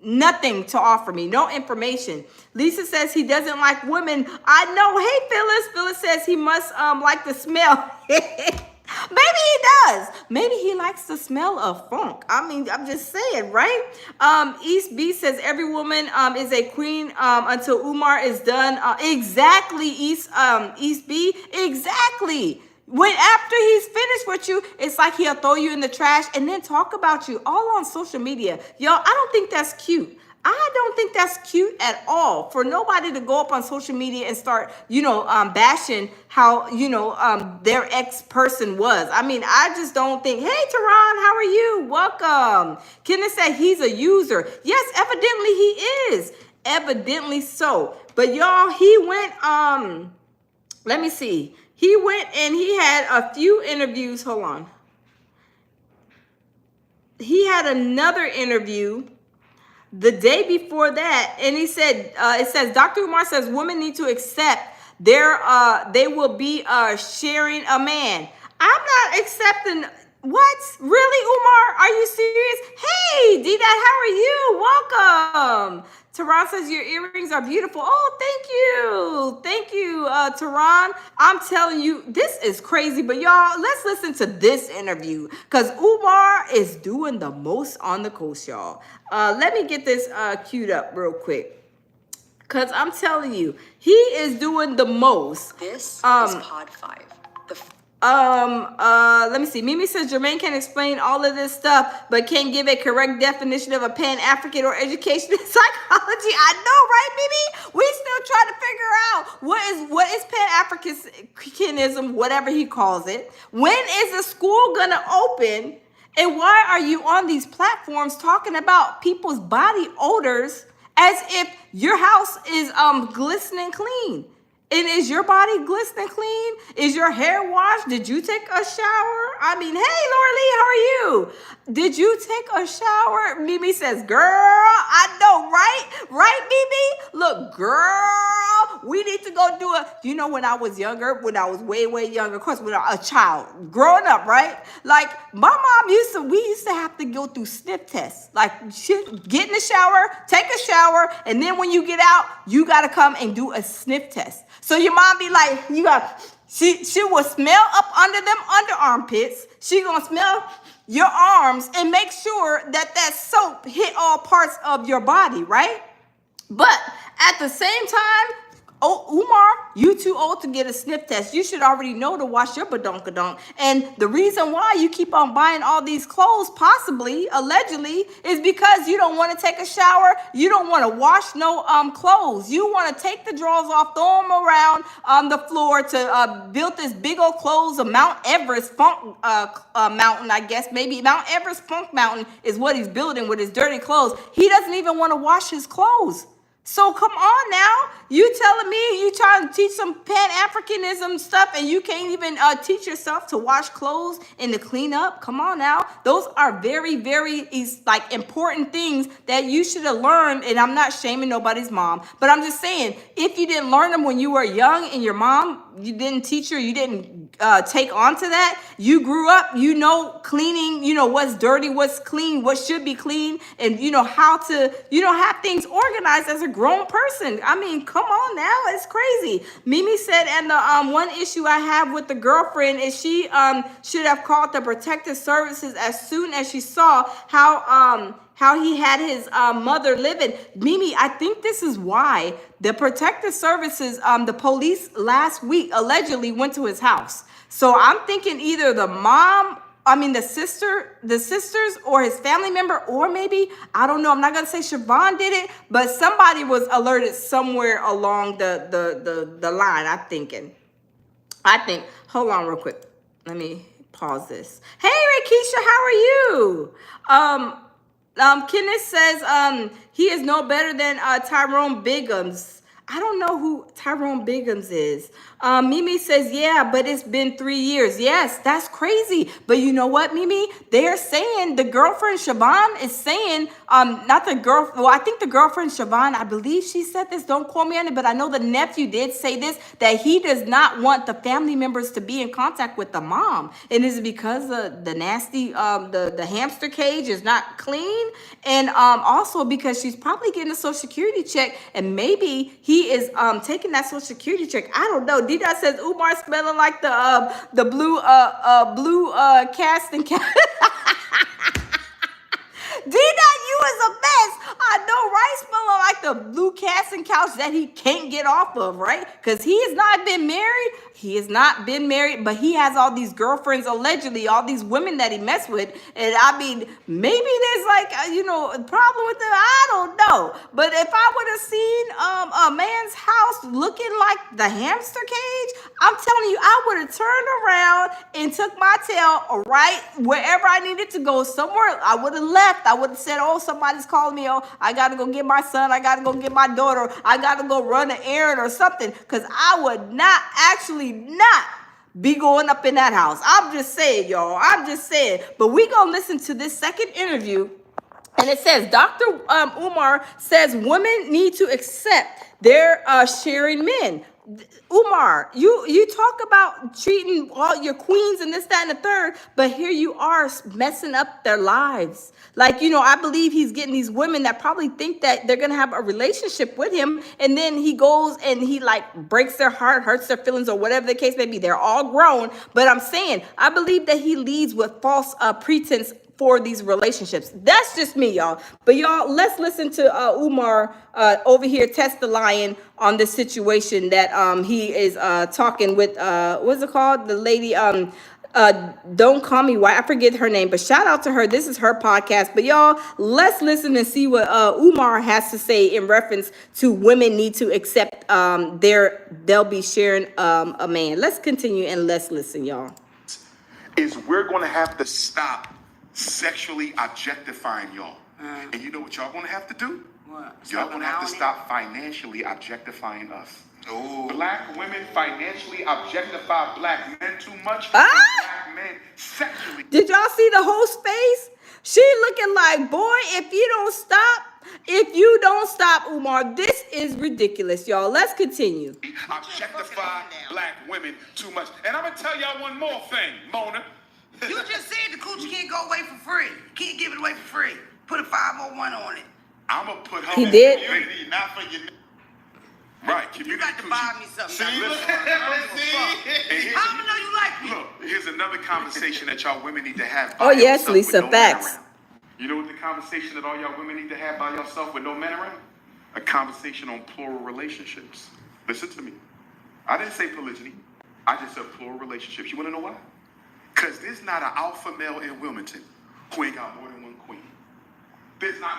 nothing to offer me. No information. Lisa says he doesn't like women. I know. Hey, Phyllis. Phyllis says he must like the smell. Maybe he does. Maybe he likes the smell of funk. I'm just saying, right? East B says every woman is a queen until Umar is done. Exactly, East B. Exactly. When after he's finished with you, it's like he'll throw you in the trash and then talk about you all on social media. Y'all, I don't think that's cute. I don't think that's cute at all for nobody to go up on social media and start, bashing how, their ex person was. I mean, I just don't think, hey, Teron, how are you? Welcome. Kenneth said he's a user. Yes, evidently he is. Evidently so. But y'all, he went, let me see. He went and he had a few interviews. Hold on. He had another interview the day before that, and he said, it says, Dr. Umar says women need to accept they will be sharing a man. I'm not accepting. What? Really, Umar? Are you serious? Hey, D-Dad, how are you? Welcome. Tehran says your earrings are beautiful. Oh, thank you. Thank you, Tehran. I'm telling you, this is crazy. But y'all, let's listen to this interview because Umar is doing the most on the coast, y'all. Let me get this queued up real quick. Because I'm telling you, he is doing the most. This is Pod 5. Let me see. Mimi says Jermaine can explain all of this stuff, but can't give a correct definition of a Pan-African or education in psychology. I know, right, Mimi? We still trying to figure out what is Pan-Africanism, whatever he calls it. When is the school gonna open? And why are you on these platforms talking about people's body odors as if your house is glistening clean? And is your body glistening clean? Is your hair washed? Did you take a shower? I mean, hey, Laura Lee, how are you? Did you take a shower? Mimi says, girl, I know, right? Right, Mimi? Look, girl, we need to go do when I was younger, when I was way, way younger, of course, when I was a child, growing up, right? Like, my mom we used to have to go through sniff tests. Like, get in the shower, take a shower, and then when you get out, you got to come and do a sniff test. So your mom be like, she will smell up under them underarm pits. She gonna smell your arms and make sure that soap hit all parts of your body, right? But at the same time, Umar, you too old to get a sniff test. You should already know to wash your badonkadonk. And the reason why you keep on buying all these clothes, possibly, allegedly, is because you don't want to take a shower. You don't want to wash no clothes. You want to take the drawers off, throw them around on the floor to build this big old clothes of Mount Everest Funk Mountain, I guess. Maybe Mount Everest Funk Mountain is what he's building with his dirty clothes. He doesn't even want to wash his clothes. So come on now, you telling me you trying to teach some Pan-Africanism stuff and you can't even teach yourself to wash clothes and to clean up? Come on now. Those are very, very important things that you should have learned. And I'm not shaming nobody's mom, but I'm just saying, if you didn't learn them when you were young and your mom, you didn't teach her, you didn't take on to that, you grew up, cleaning, what's dirty, what's clean, what should be clean, and how to, have things organized as a grown person. I mean, come on now, it's crazy. Mimi said, and the one issue I have with the girlfriend is she should have called the protective services as soon as she saw how he had his mother living. Mimi, I think this is why the protective services, the police last week allegedly went to his house. So I'm thinking either the sisters or his family member, or maybe, I don't know, I'm not going to say Siobhan did it, but somebody was alerted somewhere along the line, I'm thinking. Hold on real quick. Let me pause this. Hey, Rakeisha, how are you? Kenneth says he is no better than Tyrone Biggums. I don't know who Tyrone Biggums is. Mimi says, yeah, but it's been 3 years. Yes, that's crazy. But you know what, Mimi? They're saying, the girlfriend Siobhan is saying, I think the girlfriend Siobhan, I believe she said this, don't quote me on it, but I know the nephew did say this, that he does not want the family members to be in contact with the mom. And is it because the nasty, the hamster cage is not clean? And also because she's probably getting a Social Security check, and maybe he is taking that Social Security check. I don't know. D-Dot says Umar smelling like the blue casting cat. D-Dot, you is a mess. I know, right? Smelling like the blue casting couch that he can't get off of, right? Because he has not been married. He has not been married, but he has all these girlfriends, allegedly, all these women that he messed with. And I mean, maybe there's like, a problem with it. I don't know. But if I would have seen a man's house looking like the hamster cage, I'm telling you, I would have turned around and took my tail right wherever I needed to go. Somewhere I would have left. I would have said, oh, somebody's calling me. Oh, I got to go get my son. I got to go get my daughter. I got to go run an errand or something. Because I would not be going up in that house. I'm just saying, y'all. I'm just saying. But we going to listen to this second interview. And it says, Dr. Umar says women need to accept their sharing men. Umar, you talk about treating all your queens and this, that, and the third, but here you are messing up their lives. Like, I believe he's getting these women that probably think that they're going to have a relationship with him. And then he goes and he like breaks their heart, hurts their feelings, or whatever the case may be. They're all grown. But I'm saying, I believe that he leads with false pretense for these relationships. That's just me, y'all. But y'all, let's listen to Umar over here test the lion on this situation that he is talking with, what's it called? The lady, Don't Call Me White. I forget her name, but shout out to her. This is her podcast. But y'all, let's listen and see what Umar has to say in reference to women need to accept they'll be sharing a man. Let's continue and let's listen, y'all. Is we're going to have to stop sexually objectifying y'all. And you know what y'all going to have to do? What? Y'all going to have to stop financially objectifying us. Oh. Black women financially objectify black men too much. Ah! Black men sexually. Did y'all see the host face? She looking like, boy, if you don't stop, Umar, this is ridiculous, y'all. Let's continue. Objectify black women too much. And I'm going to tell y'all one more thing, Mona. You just said the coochie can't go away for free. Can't give it away for free. Put a 501 on it. I'm going to put her He on did? community, not for your... Right, community You got to coochie. buy me something. See, Now, listen. listen. And here's How am I know you like me? Look, here's another conversation that y'all women need to have. Oh, by yes, yourself Lisa, with no men facts. around. You know what the conversation that all y'all women need to have by yourself with no men around? A conversation on plural relationships. Listen to me. I didn't say polygyny. I just said plural relationships. You want to know why? Because there's not an alpha male in Wilmington who ain't got more than one queen. There's no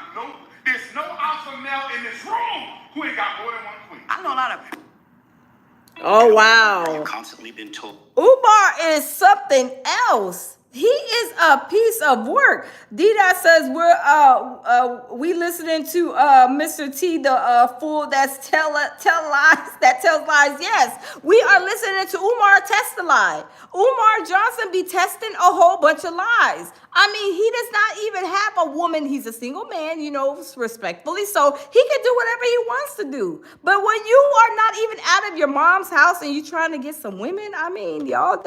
alpha male in this room who ain't got more than one queen. I know a lot of people. Oh, wow. Constantly been told. Umar is something else. He is a piece of work. D-Dot says we listening to Mr. T, the fool that tells lies. Yes, we are listening to Umar test the lie. Umar Johnson be testing a whole bunch of lies. I mean, he does not even have a woman. He's a single man, respectfully. So he can do whatever he wants to do. But when you are not even out of your mom's house and you trying to get some women, I mean, y'all,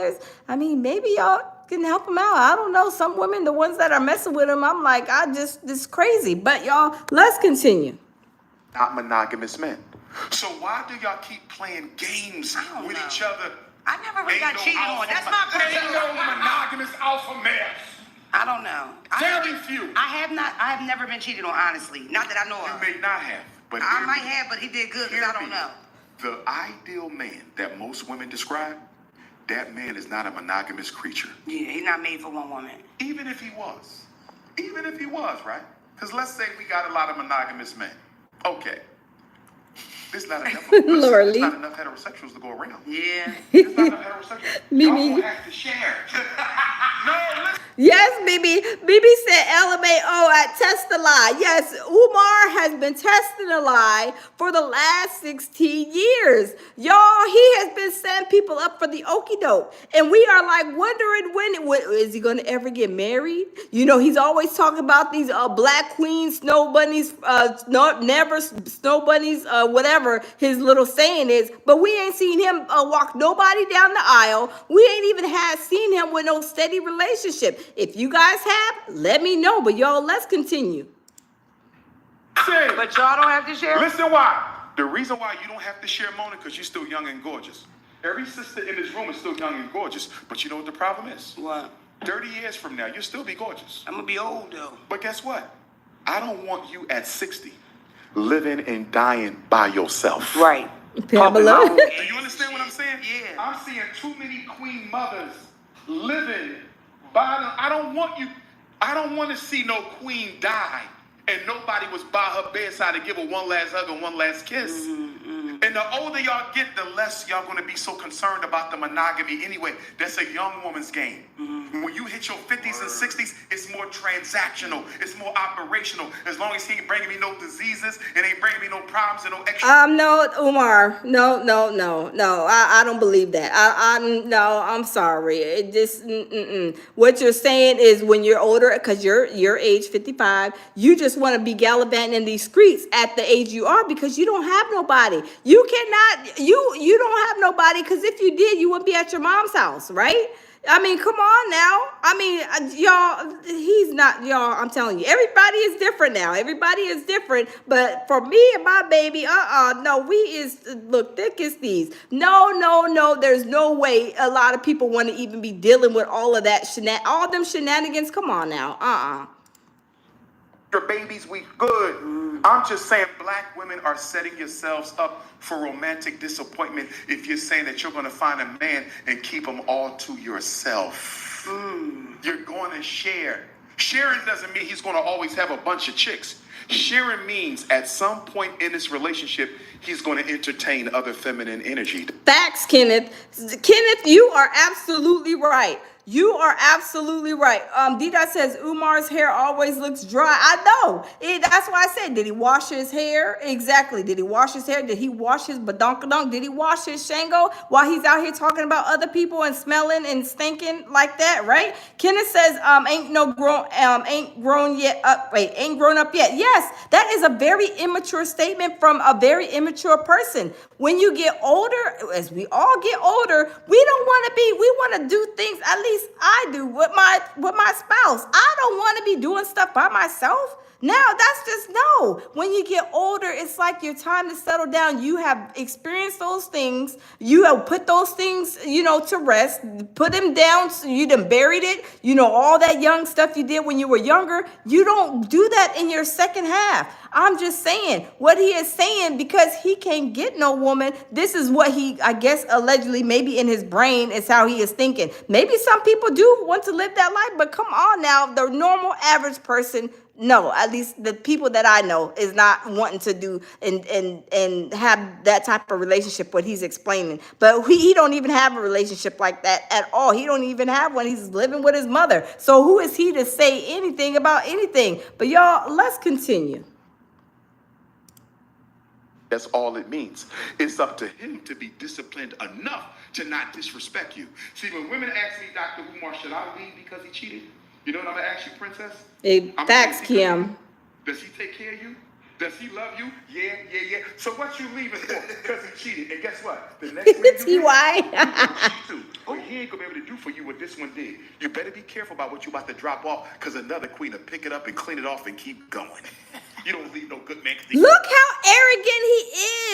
maybe y'all can help him out. I don't know. Some women, the ones that are messing with him, I'm like, this is crazy. But y'all, let's continue. Not monogamous men. So why do y'all keep playing games with know. each other? I never really got cheated on. That's my Ain't no personal. monogamous alpha males. I don't know. Very few. I have never been cheated on, honestly. Not that I know You of. may not have, but I hear might me. have, but he did good because Hear I don't me. know. The ideal man that most women describe, that man is not a monogamous creature. Yeah, he's not made for one woman. Even if he was, right? Because let's say we got a lot of monogamous men. Okay. There's not enough. Lord, There's not enough heterosexuals to go around. Yeah. There's not enough heterosexuals. Mimi. Y'all gonna have to share. No, listen. Yes, Bibi. Bibi said LMAO at Test the Lie. Yes, Umar has been testing a lie for the last 16 years. Y'all, he has been setting people up for the okie doke. And we are like wondering when is he going to ever get married? He's always talking about these black queens, snow bunnies, snow bunnies, whatever his little saying is. But we ain't seen him walk nobody down the aisle. We ain't even seen him with no steady relationship. If you guys have, let me know. But y'all, let's continue. Listen. But y'all don't have to share? Listen why. The reason why you don't have to share Mona because you're still young and gorgeous. Every sister in this room is still young and gorgeous. But you know what the problem is? What? 30 years from now, you'll still be gorgeous. I'm going to be old, though. But guess what? I don't want you at 60 living and dying by yourself. Right. Pamela. Do you understand what I'm saying? Yeah. I'm seeing too many queen mothers living by them. I don't want to see no queen die and nobody was by her bedside to give her one last hug and one last kiss. And the older y'all get, the less y'all going to be so concerned about the monogamy anyway. That's a young woman's game. When you hit your 50s and 60s, it's more transactional. It's more operational. As long as he ain't bringing me no diseases, it ain't bringing me no problems and no extra. No, Umar, no. I don't believe that. No, I'm sorry. It just, What you're saying is when you're older, because you're age 55, you just want to be gallivanting in these streets at the age you are because you don't have nobody. You cannot, you don't have nobody, because if you did, you wouldn't be at your mom's house, right? I mean, come on now. I mean, y'all, I'm telling you, everybody is different now. Everybody is different. But for me and my baby, no, look, thick as these. No, there's no way a lot of people want to even be dealing with all of that all them shenanigans. Come on now, Your babies, we good. I'm just saying black women are setting yourselves up for romantic disappointment if you're saying that you're going to find a man and keep them all to yourself. You're going to share. Sharing doesn't mean he's going to always have a bunch of chicks. Sharing means at some point in this relationship, he's going to entertain other feminine energy. Facts, Kenneth. Kenneth, you are absolutely right. You are absolutely right. D-Dot says Umar's hair always looks dry. I know. That's why I said, did he wash his hair? Exactly. Did he wash his hair? Did he wash his badonkadonk? Did he wash his shango while he's out here talking about other people and smelling and stinking like that, right? Kenneth says, ain't grown up yet. Yes, that is a very immature statement from a very immature person. When you get older, as we all get older, we want to do things, at least I do with my spouse. I don't want to be doing stuff by myself. Now, that's just no. When you get older, it's like your time to settle down. You have experienced those things. You have put those things, to rest, put them down. So you done buried it. All that young stuff you did when you were younger. You don't do that in your second half. I'm just saying what he is saying, because he can't get no woman. This is what he, I guess, allegedly, maybe in his brain is how he is thinking. Maybe some people do want to live that life, but come on now, the normal average person, no, at least the people that I know, is not wanting to do and have that type of relationship, what he's explaining. But he don't even have a relationship like that at all. He don't even have one. He's living with his mother. So who is he to say anything about anything? But y'all, let's continue. That's all it means. It's up to him to be disciplined enough to not disrespect you. See, when women ask me, Dr. Umar, should I leave because he cheated? You know what I'm going to ask you, Princess? Facts, Kim. Does he take care of you? Does he love you? Yeah. So what you leaving for? Because he cheated. And guess what? The next man you but he ain't going to be able to do for you what this one did. You better be careful about what you about to drop off, because another queen will pick it up and clean it off and keep going. You don't leave no good man. Look how arrogant he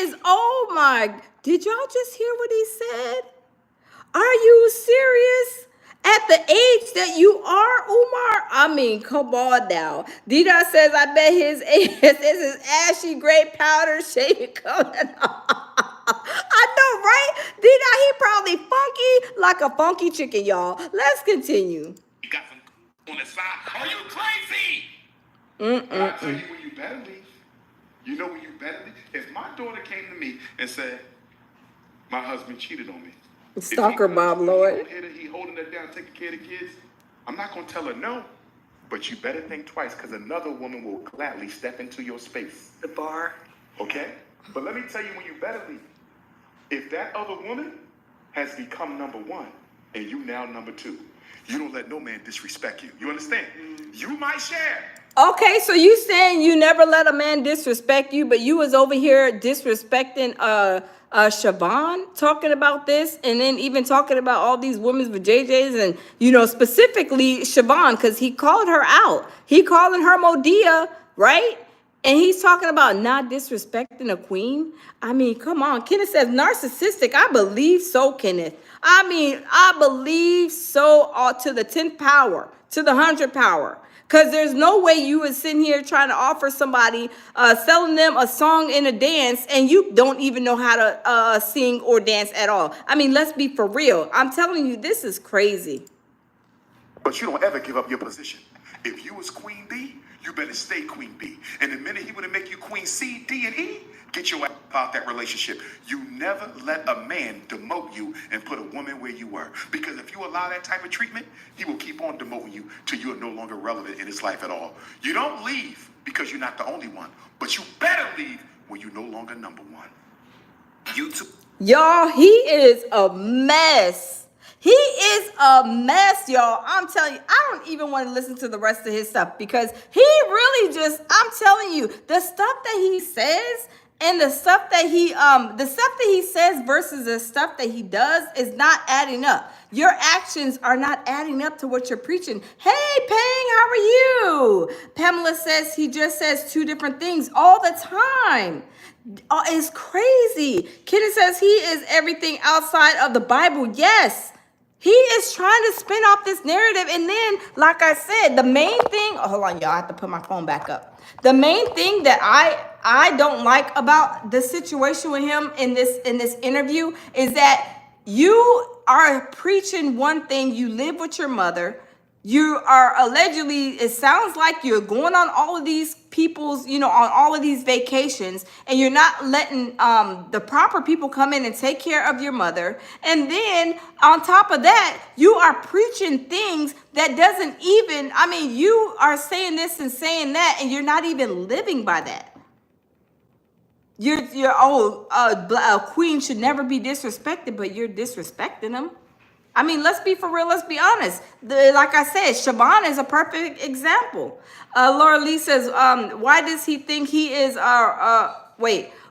is. Oh my. Did y'all just hear what he said? Are you serious? At the age that you are, Umar? I mean, come on now. D-Dot says, I bet his age is ashy gray powder shade coming off. I know, right? D-Dot, he probably funky like a funky chicken, y'all. Let's continue. You got some on the side. Are you crazy? I tell you when you better leave. You know when you better leave? If my daughter came to me and said, my husband cheated on me. Stalker Bob Lloyd. He holding her down, taking care of the kids. I'm not going to tell her no. But you better think twice, because another woman will gladly step into your space. The bar. Okay? But let me tell you when you better leave. If that other woman has become number one and you now number two, you don't let no man disrespect you. You understand? You might share. Okay, so you saying you never let a man disrespect you, but you was over here disrespecting Siobhan, talking about this, and then even talking about all these women's with JJs, and specifically Siobhan, because he called her out. He calling her Modia, right? And he's talking about not disrespecting a queen. I mean, come on. Kenneth says narcissistic. I believe so, Kenneth. I mean, I believe so, to the 10th power. to the 100 power. Because there's no way you would sit here trying to offer somebody, selling them a song and a dance, and you don't even know how to sing or dance at all. I mean, let's be for real. I'm telling you, this is crazy. But you don't ever give up your position. If you was Queen B, you better stay Queen B. And the minute he would make you Queen C, D, and E, get your ass out that relationship. You never let a man demote you and put a woman where you were. Because if you allow that type of treatment, he will keep on demoting you till you are no longer relevant in his life at all. You don't leave because you're not the only one. But you better leave when you're no longer number one. You too. Y'all, he is a mess. He is a mess, y'all. I'm telling you, I don't even want to listen to the rest of his stuff because he really just, I'm telling you, the stuff that he says and the stuff that he says versus the stuff that he does is not adding up. Your actions are not adding up to what you're preaching. Hey, Pang, how are you? Pamela says he just says two different things all the time. Oh, it's crazy. Kitten says he is everything outside of the Bible. Yes. He is trying to spin off this narrative. And then, like I said, the main thing, hold on, y'all, I have to put my phone back up. The main thing that I don't like about the situation with him in this interview is that you are preaching one thing, you live with your mother. You are allegedly, it sounds like you're going on all of these people's, on all of these vacations, and you're not letting the proper people come in and take care of your mother. And then on top of that, you are preaching things that doesn't even, you are saying this and saying that, and you're not even living by that. A queen should never be disrespected, but you're disrespecting them. Let's be for real. Let's be honest. Like I said, Shaban is a perfect example. Laura Lee says, why does he think he is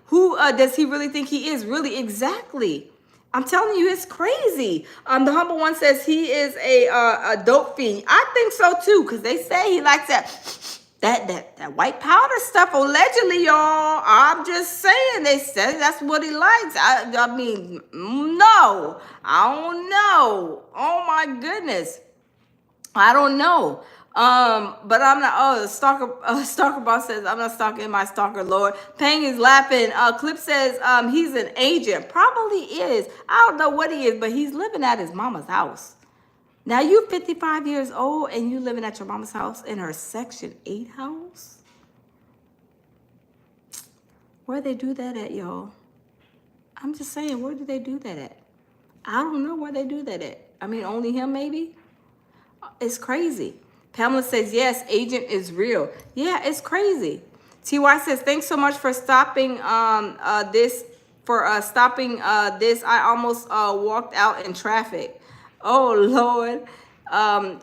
who does he really think he is? Really, exactly. I'm telling you, it's crazy. The Humble One says he is a dope fiend. I think so too, because they say he likes that white powder stuff, allegedly, y'all. I'm just saying, they said that's what he likes. No, I don't know. Oh my goodness, I don't know. But I'm not. Oh, stalker boss says I'm not stalking my stalker lord. Pang is laughing. Clip says he's an agent. Probably is. I don't know what he is, but he's living at his mama's house. Now you're 55 years old and you living at your mama's house in her Section 8 house? Where they do that at, y'all? I'm just saying, where do they do that at? I don't know where they do that at. Only him maybe? It's crazy. Pamela says, yes, agent is real. Yeah, it's crazy. TY says, thanks so much for stopping this. I almost walked out in traffic. Oh, Lord.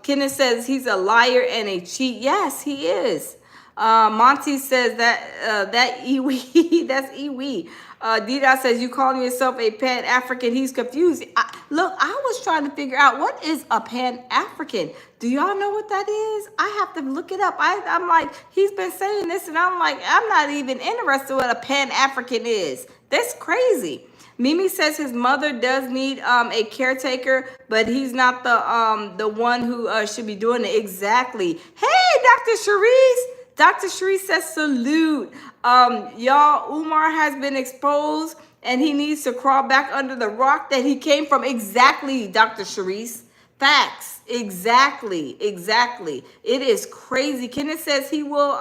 Kenneth says he's a liar and a cheat. Yes, he is. Monty says that Iwi, that's Iwi. Dida says, you calling yourself a Pan-African? He's confused. I was trying to figure out what is a Pan-African. Do y'all know what that is? I have to look it up. I'm like, he's been saying this, and I'm like, I'm not even interested what a Pan-African is. That's crazy. Mimi says his mother does need a caretaker, but he's not the one who should be doing it. Exactly. Hey, Dr. Sharice. Dr. Sharice says salute. Y'all, Umar has been exposed, and he needs to crawl back under the rock that he came from. Exactly, Dr. Sharice. Facts. Exactly. It is crazy. Kenneth says he will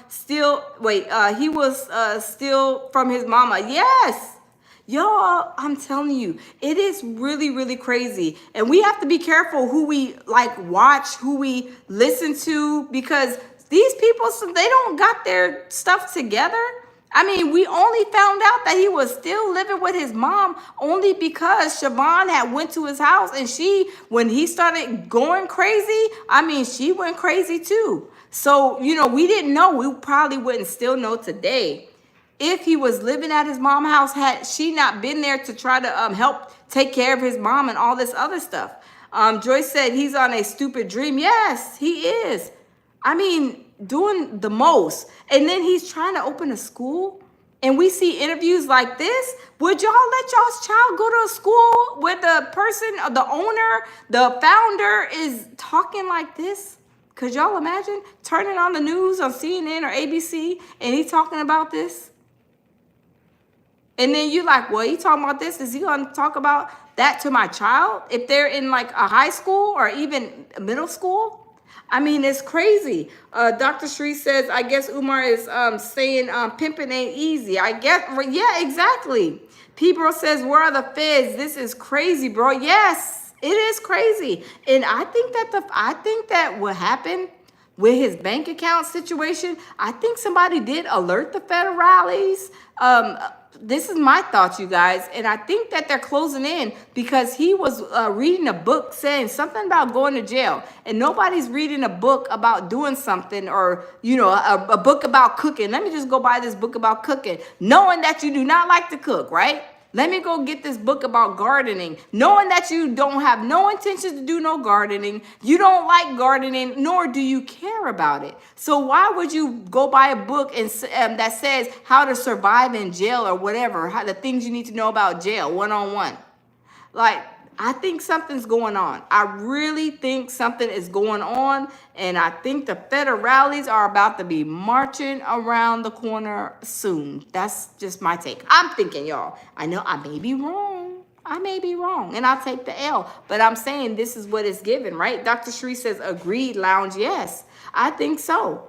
steal from his mama. Yes. Y'all, I'm telling you, it is really, really crazy. And we have to be careful who we watch, who we listen to, because these people, they don't got their stuff together. We only found out that he was still living with his mom only because Siobhan had went to his house, and when he started going crazy, she went crazy too. So, we didn't know. We probably wouldn't still know today. If he was living at his mom's house, had she not been there to try to help take care of his mom and all this other stuff. Joyce said he's on a stupid dream. Yes, he is. Doing the most. And then he's trying to open a school. And we see interviews like this. Would y'all let y'all's child go to a school where the person, the owner, the founder is talking like this? Could y'all imagine turning on the news on CNN or ABC and he talking about this? And then you like, well, he talking about this. Is he going to talk about that to my child if they're in like a high school or even middle school? I mean, it's crazy. Dr. Shree says, I guess Umar is saying pimping ain't easy. I guess, yeah, exactly. P-Bro says, where are the feds? This is crazy, bro. Yes, it is crazy. And I think that what happened with his bank account situation, I think somebody did alert the federales. This is my thoughts, you guys, and I think that they're closing in because he was reading a book saying something about going to jail, and nobody's reading a book about doing something or, you know, a book about cooking. Let me just go buy this book about cooking, knowing that you do not like to cook, right? Let me go get this book about gardening, knowing that you don't have no intentions to do no gardening. You don't like gardening, nor do you care about it. So why would you go buy a book and that says how to survive in jail or whatever, the things you need to know about jail, one-on-one? Like, I think something's going on. I really think something is going on. And I think the federales are about to be marching around the corner soon. That's just my take. I'm thinking, y'all. I know I may be wrong. I may be wrong. And I'll take the L. But I'm saying this is what it's given, right? Dr. Shree says, agreed, Lounge. Yes, I think so.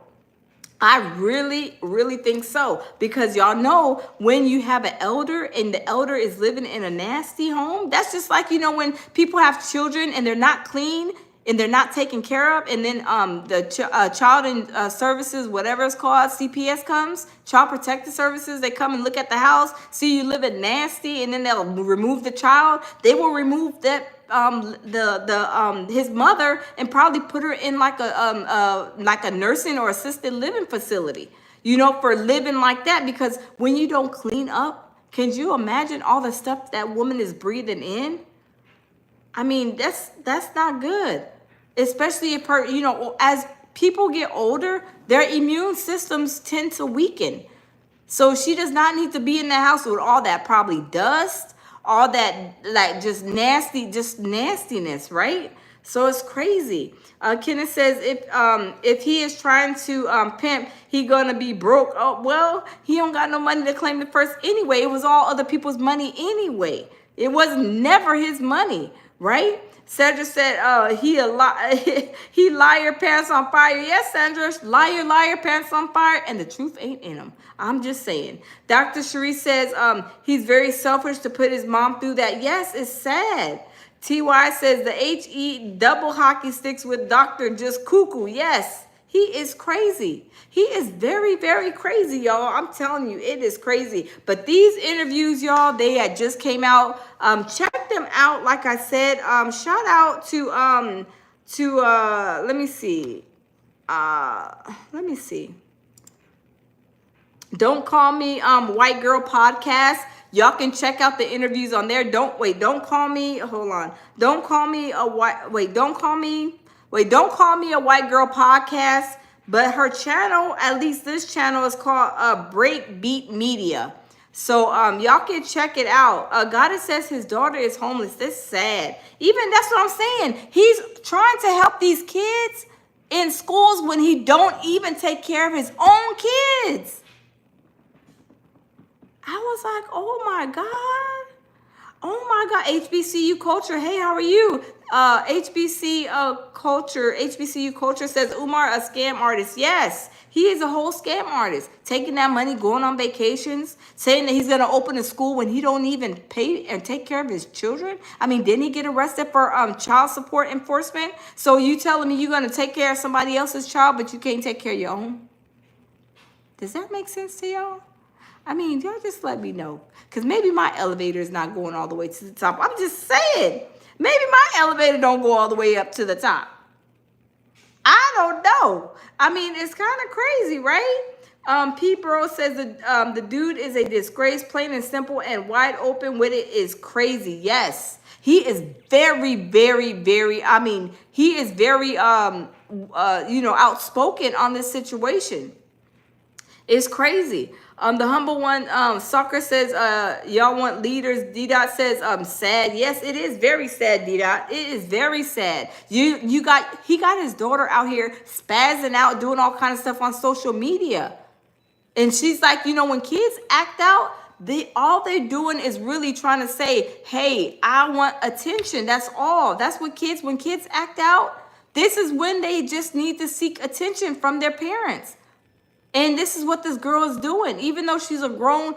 I really, really think so. Because y'all know when you have an elder and the elder is living in a nasty home, that's just like, you know, when people have children and they're not clean and they're not taken care of, and then child and services, whatever it's called, CPS comes, child protective services, they come and look at the house, see you living nasty, and then they'll remove the child. They will remove that his mother and probably put her in like a nursing or assisted living facility, you know, for living like that. Because when you don't clean up, can you imagine all the stuff that woman is breathing in? I mean, that's not good, especially if her, you know, as people get older, their immune systems tend to weaken. So she does not need to be in the house with all that probably dust, all that like just nastiness, right? So it's crazy. Kenneth says if he is trying to pimp, he gonna be broke. Oh, well, he don't got no money to claim it first anyway. It was all other people's money anyway. It was never his money, right? Sandra said, he liar, pants on fire. Yes, Sandra, liar, pants on fire, and the truth ain't in him. I'm just saying. Dr. Cherie says, he's very selfish to put his mom through that. Yes, it's sad. TY says the HE double hockey sticks with Dr. just cuckoo. Yes, he is crazy. He is very, very crazy, y'all. I'm telling you, it is crazy. But these interviews, y'all, they had just came out. Check them out. Like I said, shout out to let me see. Don't Call Me White Girl Podcast. Y'all can check out the interviews on there. Don't call me a white girl podcast. But her channel, at least this channel, is called Breakbeat Media. So y'all can check it out. Goddess says his daughter is homeless. That's sad. Even that's what I'm saying. He's trying to help these kids in schools when he don't even take care of his own kids. I was like, oh my God. Oh my God. HBCU Culture. Hey, how are you? HBCU Culture says Umar a scam artist. Yes, he is a whole scam artist. Taking that money, going on vacations, saying that he's going to open a school when he don't even pay and take care of his children. I mean, didn't he get arrested for child support enforcement? So you telling me you're going to take care of somebody else's child, but you can't take care of your own? Does that make sense to y'all? I mean, y'all just let me know. Because maybe my elevator is not going all the way to the top. I'm just saying. Maybe my elevator don't go all the way up to the top. I don't know. I mean, it's kind of crazy, right? P-Bro says the dude is a disgrace, plain and simple, and wide open with it is crazy. Yes. He is very, very, very, I mean, he is very, outspoken on this situation. It's crazy. The humble one, Soccer says, y'all want leaders. D Dot says, sad. Yes, it is very sad, D Dot. It is very sad. He got his daughter out here spazzing out, doing all kinds of stuff on social media. And she's like, when kids act out, all they're doing is really trying to say, hey, I want attention. That's all. That's what when kids act out, this is when they just need to seek attention from their parents. And this is what this girl is doing. Even though she's a grown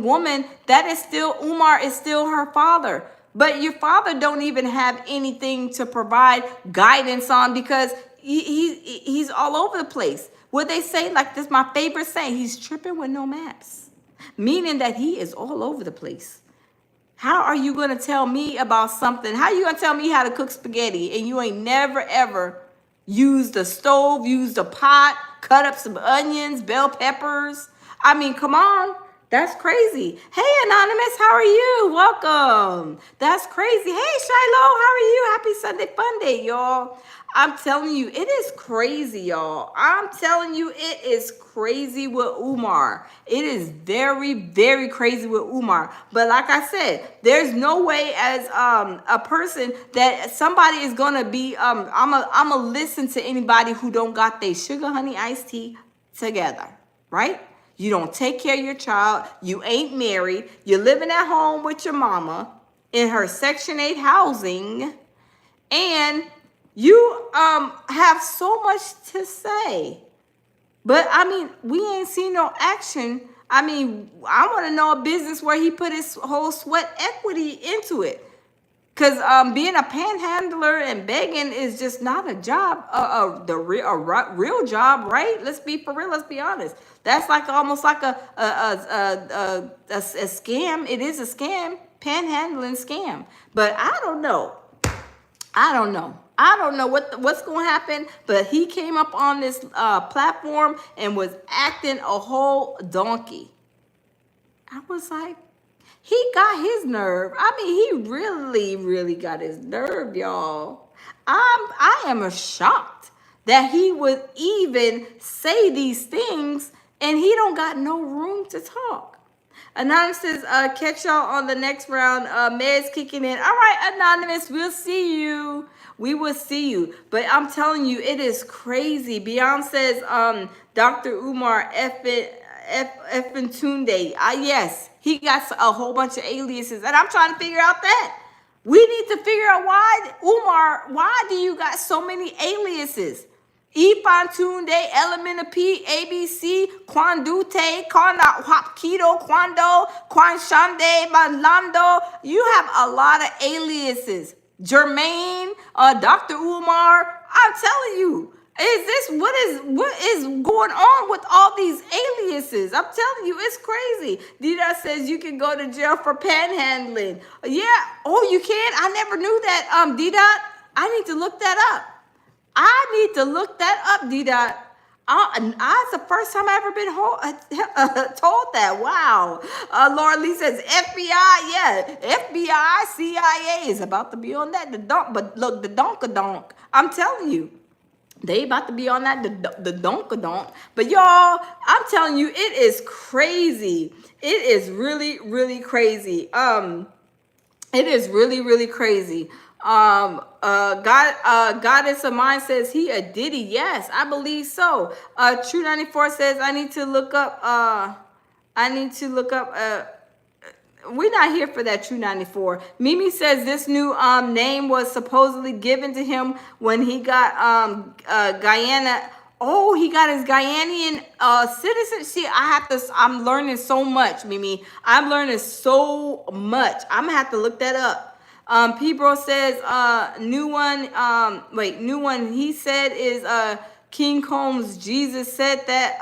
woman, that is still, Umar is still her father. But your father don't even have anything to provide guidance on, because he's all over the place. What they say, like this, my favorite saying, he's tripping with no maps. Meaning that he is all over the place. How are you going to tell me about something? How are you going to tell me how to cook spaghetti and you ain't never, ever used the stove, used a pot, cut up some onions, bell peppers? I mean, come on. That's crazy. Hey, Anonymous, how are you? Welcome. That's crazy. Hey, Shiloh, how are you? Happy Sunday Fun Day, y'all. I'm telling you, it is crazy, y'all. I'm telling you, it is crazy with Umar. It is very, very crazy with Umar. But like I said, there's no way as a person that somebody is gonna be. I'ma listen to anybody who don't got their sugar honey iced tea together, right? You don't take care of your child. You ain't married. You're living at home with your mama in her Section 8 housing, and you have so much to say. But I mean, we ain't seen no action. I mean, I want to know a business where he put his whole sweat equity into it. Because being a panhandler and begging is just not a job, a real job, right? Let's be for real. Let's be honest. That's like almost like a scam. It is a scam, panhandling scam. But I don't know. I don't know what's going to happen. But he came up on this platform and was acting a whole donkey. I was like, he got his nerve. I mean, he really, really got his nerve, y'all. I am shocked that he would even say these things and he don't got no room to talk. Anonymous says, catch y'all on the next round. Meds kicking in. All right, Anonymous, we'll see you. We will see you. But I'm telling you, it is crazy. Beyonce says, Dr. Umar effing Tunde. Yes, he got a whole bunch of aliases. And I'm trying to figure out that. We need to figure out why, Umar, why do you got so many aliases? Ifan Tunde, Elementa P, ABC, Kwandute, Kwana Hapkido, Kwando, Kwanshande, Malando. You have a lot of aliases. Jermaine, Dr. Umar. I'm telling you, what is going on with all these aliases? I'm telling you, it's crazy. Dida says you can go to jail for panhandling. Yeah. Oh, you can? I never knew that. Dida, I need to look that up. D-Dot. It's the first time I've ever been told that. Wow. Laura Lee says FBI. Yeah, FBI, CIA is about to be on that. But look, the donk-a-donk. I'm telling you, they about to be on that, the donk-a-donk. But y'all, I'm telling you, it is crazy. It is really, really crazy. It is really, really crazy. Goddess of Mine says he a Diddy. Yes, I believe so. True 94 says I need to look up. We're not here for that, True 94. Mimi says this new name was supposedly given to him when he got Guyana. Oh, he got his Guyanian citizenship. I'm learning so much, Mimi. I'm learning so much. I'm gonna have to look that up. P-Bro says, new one he said is King Combs. Jesus said that.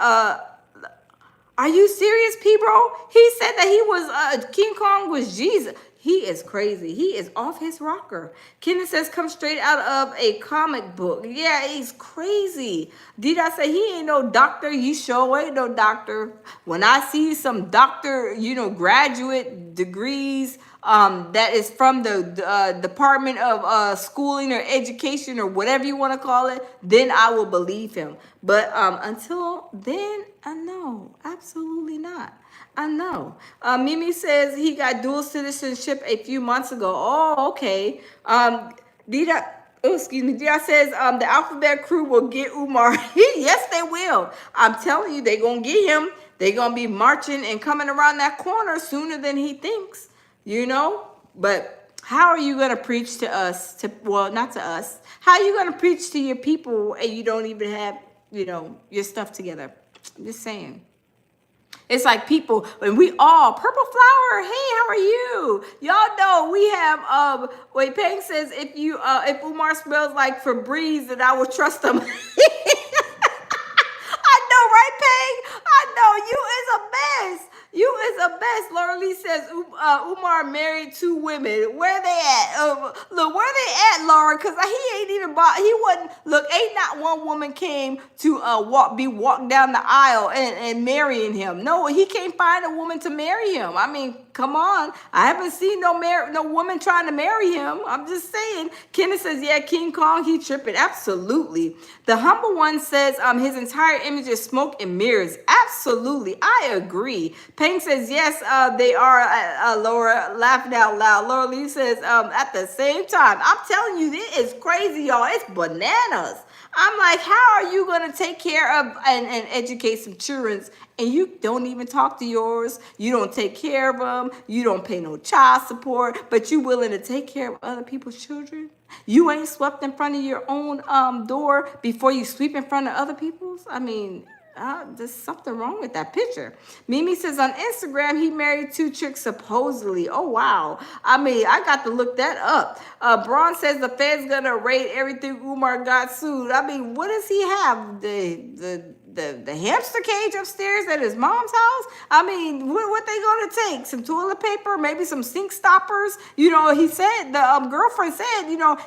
Are you serious, P-Bro? He said that he was, King Kong was Jesus. He is crazy. He is off his rocker. Kenneth says, come straight out of a comic book. Yeah, he's crazy. Did I say he ain't no doctor? You sure ain't no doctor. When I see some doctor, graduate degrees that is from the Department of Schooling or Education or whatever you want to call it, then I will believe him. But until then, no, absolutely not. I know. Mimi says he got dual citizenship a few months ago. Oh, okay. Dida, oh, excuse me. Dida says the Alphabet Crew will get Umar. Yes, they will. I'm telling you, they're going to get him. They're going to be marching and coming around that corner sooner than he thinks, you know? But how are you going to preach to us? Well, not to us. How are you going to preach to your people and you don't even have, your stuff together? I'm just saying. It's like people, and we all, Purple Flower, hey, how are you? Y'all know we have, wait, Peng says, if Umar smells like Febreze, then I will trust him. I know, right, Peng? I know, you is a mess. You is a best. Laura Lee says Umar married 2 women. Where they at? Look, where they at, Laura? Because he ain't even he wasn't. Look, ain't not one woman came to walk down the aisle and marrying him. No, he can't find a woman to marry him. I mean, come on. I haven't seen no woman trying to marry him. I'm just saying. Kenneth says, yeah, King Kong, he tripping. Absolutely. The Humble One says his entire image is smoke and mirrors. Absolutely. I agree. Payne says, yes, they are, Laura, laughing out loud. Laura Lee says, at the same time, I'm telling you, this is crazy, y'all. It's bananas. I'm like, how are you going to take care of and educate some children and you don't even talk to yours? You don't take care of them. You don't pay no child support, but you willing to take care of other people's children? You ain't swept in front of your own door before you sweep in front of other people's? I mean, there's something wrong with that picture. Mimi says on Instagram, he married 2 chicks supposedly. Oh, wow. I mean, I got to look that up. Braun says the Fed's going to raid everything Umar got sued. I mean, what does he have? The hamster cage upstairs at his mom's house? I mean, what they going to take? Some toilet paper? Maybe some sink stoppers? He said, the girlfriend said,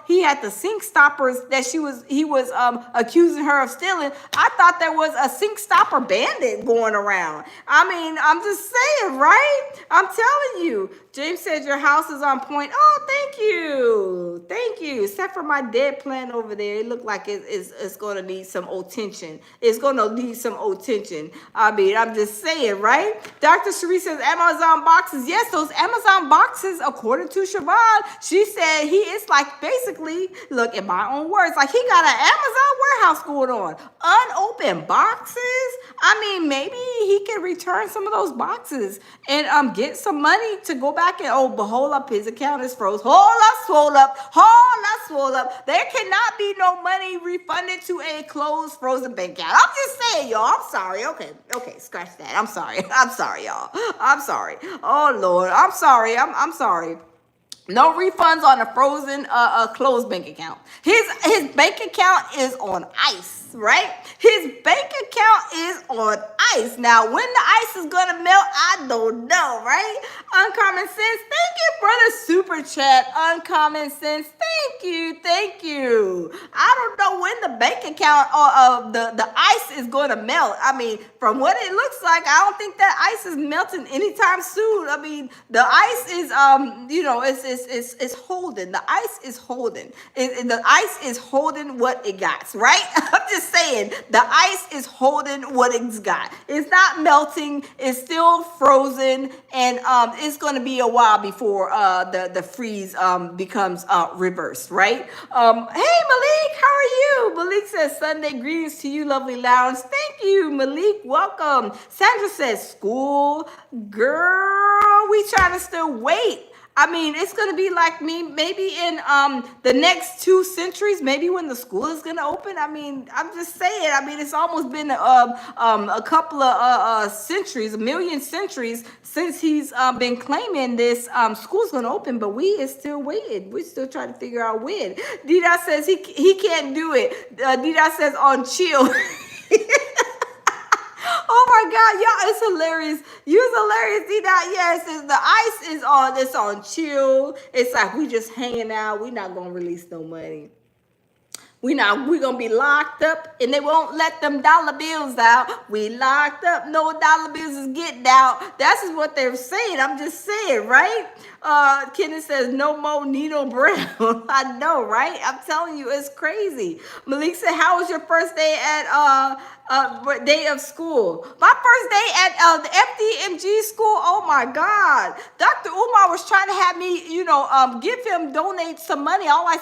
he had the sink stoppers that he was accusing her of stealing. I thought there was a sink stopper bandit going around. I mean, I'm just saying, right? I'm telling you. James said your house is on point. Oh, thank you. Thank you. Except for my dead plant over there. It looked like it's going to need some attention. It's going to need some attention. I mean, I'm just saying, right? Dr. Cherie says Amazon boxes. Yes, those Amazon boxes, according to Siobhan, she said he is like basically, look, in my own words, like he got an Amazon warehouse going on. Unopened boxes. I mean, maybe he can return some of those boxes and get some money to go back and, but hold up, his account is froze. Hold up, swole up. Hold up, swole up. There cannot be no money refunded to a closed, frozen bank account. I'm just saying, y'all. I'm sorry. Okay, scratch that. I'm sorry. I'm sorry, y'all. I'm sorry. Oh, Lord. I'm sorry. I'm sorry. No refunds on a frozen, closed bank account. His bank account is on ice, right? His bank account is on ice. Now, when the ice is gonna melt, I don't know, right? Uncommon Sense, thank you for the super chat. Uncommon Sense, thank you. I don't know when the bank account of the ice is gonna melt. I mean, from what it looks like, I don't think that ice is melting anytime soon. I mean, the ice is, it's holding. The ice is holding. The ice is holding what it got, right? I'm just saying, the ice is holding what it's got. It's not melting. It's still frozen, and it's going to be a while before the freeze becomes reversed, right? Hey, Malik, how are you? Malik says, Sunday greetings to you, lovely lounge. Thank you, Malik. Welcome. Sandra says, school, girl, we trying to still wait. I mean, it's going to be like me maybe in the next 2 centuries, maybe when the school is going to open. I mean, I'm just saying. I mean, it's almost been a couple of centuries, a million centuries since he's been claiming this school's going to open, but we is still waiting. We're still trying to figure out when. Dida says he can't do it. Dida says on chill. Oh my God, y'all, it's hilarious. You're hilarious, D-Dot. Yes, the ice is on, it's on chill. It's like we just hanging out. We're not going to release no money. we gonna be locked up and they won't let them dollar bills out. We locked up, no dollar bills is getting out. That's just what they're saying. I'm just saying, right? Kenneth says no more Nino Brown. I know, right? I'm telling you, it's crazy. Malik said, how was your first day at day of school? My first day at the FDMG school, oh my God. Dr. Umar was trying to have me, give him, donate some money. All I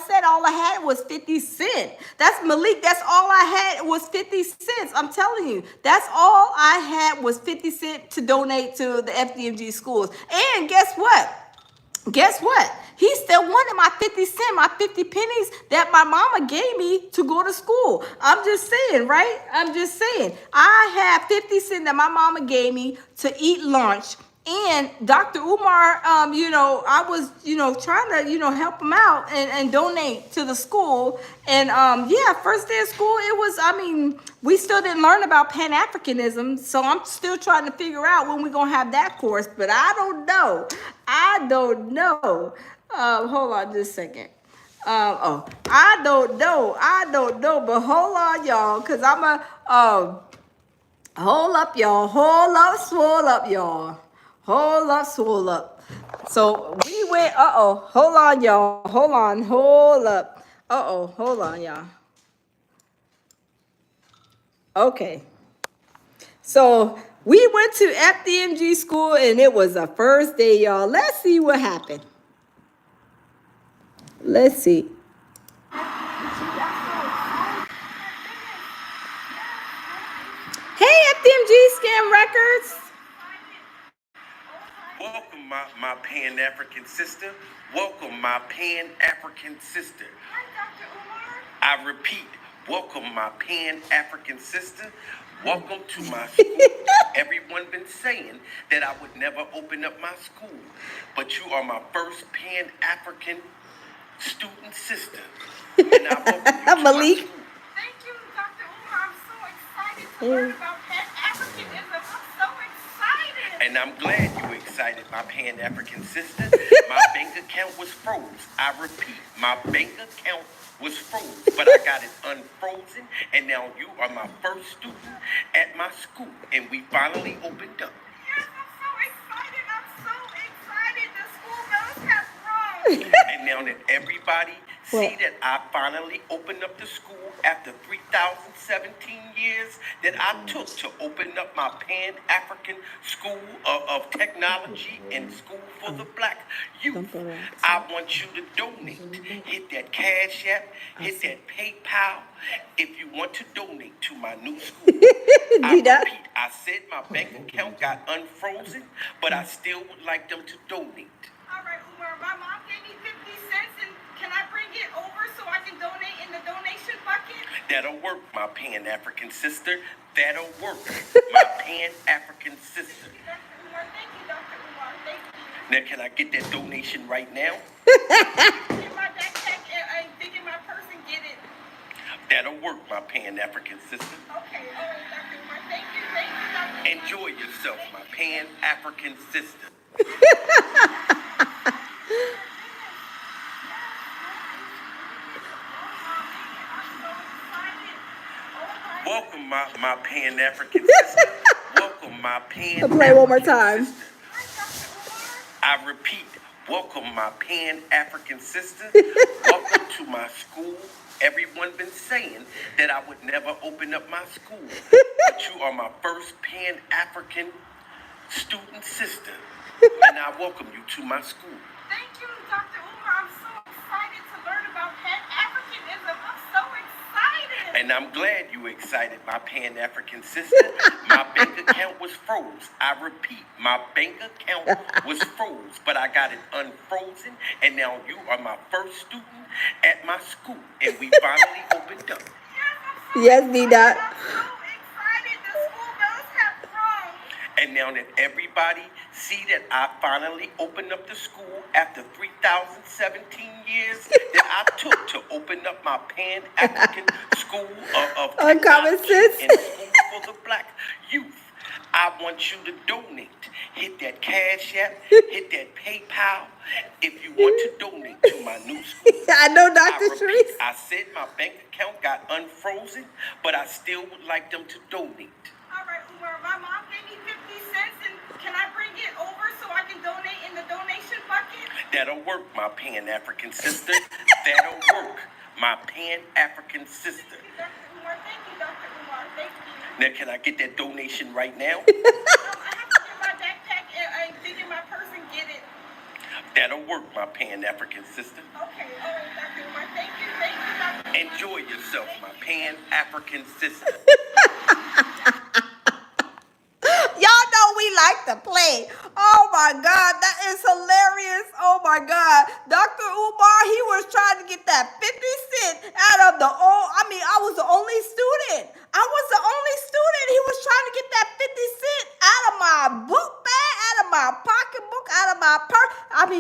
had was 50 cents. That's Malik. That's all I had was 50 cents. I'm telling you, that's all I had was 50 cents to donate to the FDMG schools. And guess what? He still wanted my 50 cents, my 50 pennies that my mama gave me to go to school. I'm just saying, right? I'm just saying. I had 50 cents that my mama gave me to eat lunch. And Dr. Umar, I was, trying to, help him out and donate to the school. And first day of school, we still didn't learn about Pan-Africanism. So I'm still trying to figure out when we're going to have that course. But I don't know. Hold on just a second. I don't know. But hold on, y'all. Because hold up, y'all. Hold up, swole up, y'all. Hold up, swole up. So we went, hold on, y'all. Hold up. Hold on, y'all. Okay. So we went to FDMG school and it was the first day, y'all. Let's see what happened. Let's see. Hey, FDMG Scam Records. Welcome, my Pan-African sister. Welcome, my Pan-African sister. Hi, Dr. Umar. I repeat, welcome, my Pan-African sister. Welcome to my school. Everyone been saying that I would never open up my school, but you are my first Pan-African student sister. And I welcome you to Malik. my school. Thank you, Dr. Umar. I'm so excited to learn about Pan-Africanism. I'm so excited. And I'm glad you excited, my Pan-African sister. My bank account was froze. I repeat, my bank account was froze, but I got it unfrozen, and now you are my first student at my school, and we finally opened up. Yes, I'm so excited. The school bells have rung. And now that everybody see that I finally opened up the school after 3,017 years that I took to open up my Pan-African School of Technology and School for the Black Youth, I want you to donate. Hit that Cash App, hit that PayPal if you want to donate to my new school. I repeat, I said my bank account got unfrozen, but I still would like them to donate. All right, Umar, my mom gave me 50 cents, and can I bring it over so I can donate in the donation bucket? That'll work, my Pan-African sister. That'll work, my Pan-African sister. Dr. Umar, thank you, Dr. Umar. Thank you. Now, can I get that donation right now? Get my backpack and dig in my purse and get it. That'll work, my Pan-African sister. Okay, all right, Dr. Umar. Thank you, Dr. Umar. Enjoy yourself, my Pan-African sister. Welcome, my Pan-African sister. Welcome, my Pan-African Play one more time. sister. I repeat, welcome, my Pan-African sister. Welcome to my school. Everyone been saying that I would never open up my school, but you are my first Pan-African student sister, and I welcome you to my school. Thank you, Dr. Umar. I'm so excited to learn about Pan-Africanism. I'm so excited. And I'm glad you excited, my Pan-African sister. My bank account was froze. I repeat, my bank account was froze, but I got it unfrozen, and now you are my first student at my school, and we finally opened up. Yes, D-Dot. I'm so excited. The school bells have rung. And now that everybody see that I finally opened up the school after 3,017 years that I took to open up my Pan-African School of Uncommon Technology sense. and School for the Black Youth, I want you to donate. hit that Cash App, hit that PayPal. If you want to donate to my new school, I know, Dr. I repeat, Sharice. I said my bank account got unfrozen, but I still would like them to donate. All right, Umar, my mom gave me 50 cents, and can I bring it over so I can donate in the donation bucket? That'll work, my Pan-African sister. That'll work, my Pan-African sister. Dr. Umar, thank you, Dr. Umar, thank you. Now, can I get that donation right now? I have to get my backpack and dig in my purse and get it. That'll work, my Pan-African sister. Okay, all right, Dr. Umar, thank you, Dr. Umar. Enjoy yourself, my Pan-African sister. Y'all know we like to play. Oh my God, that is hilarious. Oh my God. Dr. Umar, he was trying to get that 50 cent out of the I was the only student. I was the only student. He was trying to get that 50 cent out of my book bag, out of my pocketbook, out of my purse.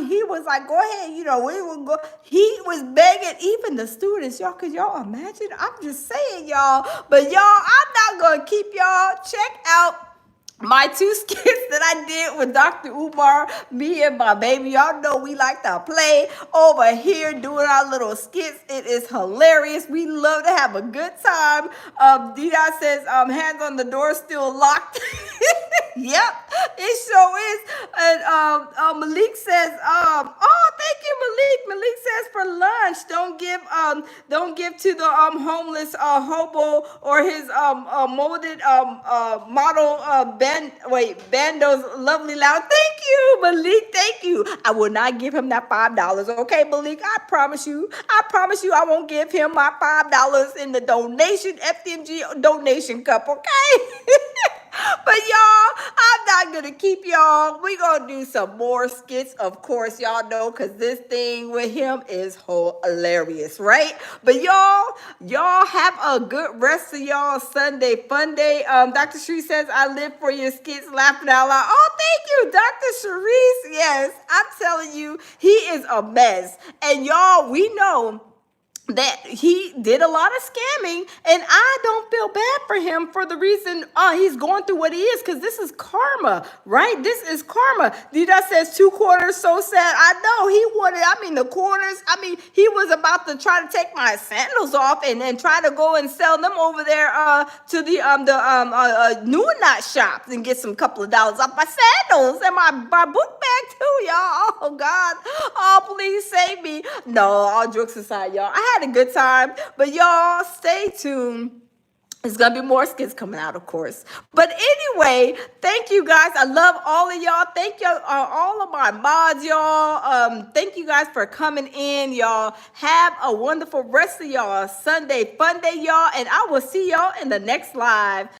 He was like, go ahead, we will go. He was begging even the students, y'all. Could y'all imagine? I'm just saying, y'all. But y'all, I'm not going to keep y'all. Check out my 2 skits that I did with Dr. Umar, me and my baby. Y'all know we like to play over here doing our little skits. It is hilarious. We love to have a good time. Dida says, hands on the door still locked. Yep, it sure is. And Malik says, thank you, Malik. Malik says for lunch, don't give to the homeless hobo or his molded model Bando's lovely lounge. Thank you, Malik. Thank you. I will not give him that $5. Okay, Malik. I promise you. I won't give him my $5 in the FDMG donation cup. Okay. But y'all, I'm not going to keep y'all. We're going to do some more skits, of course, y'all know, because this thing with him is hilarious, right? But y'all have a good rest of y'all Sunday fun day. Dr. Sharice says, I live for your skits, laughing out loud. Oh, thank you, Dr. Sharice. Yes, I'm telling you, he is a mess. And y'all, we know that he did a lot of scamming, and I don't feel bad for him for the reason he's going through what he is, because this is karma, right? This is karma. Dida says 2 quarters, so sad. I know he wanted, the quarters, he was about to try to take my sandals off and then try to go and sell them over there to the new knot shops and get some couple of dollars off my sandals and my book bag too, y'all. Oh God, oh please save me. No, all jokes aside, y'all, I had a good time, but y'all stay tuned. There's going to be more skits coming out, of course. But anyway, thank you guys. I love all of y'all. Thank you, all of my mods, y'all. Thank you guys for coming in, y'all. Have a wonderful rest of y'all Sunday fun day, y'all. And I will see y'all in the next live.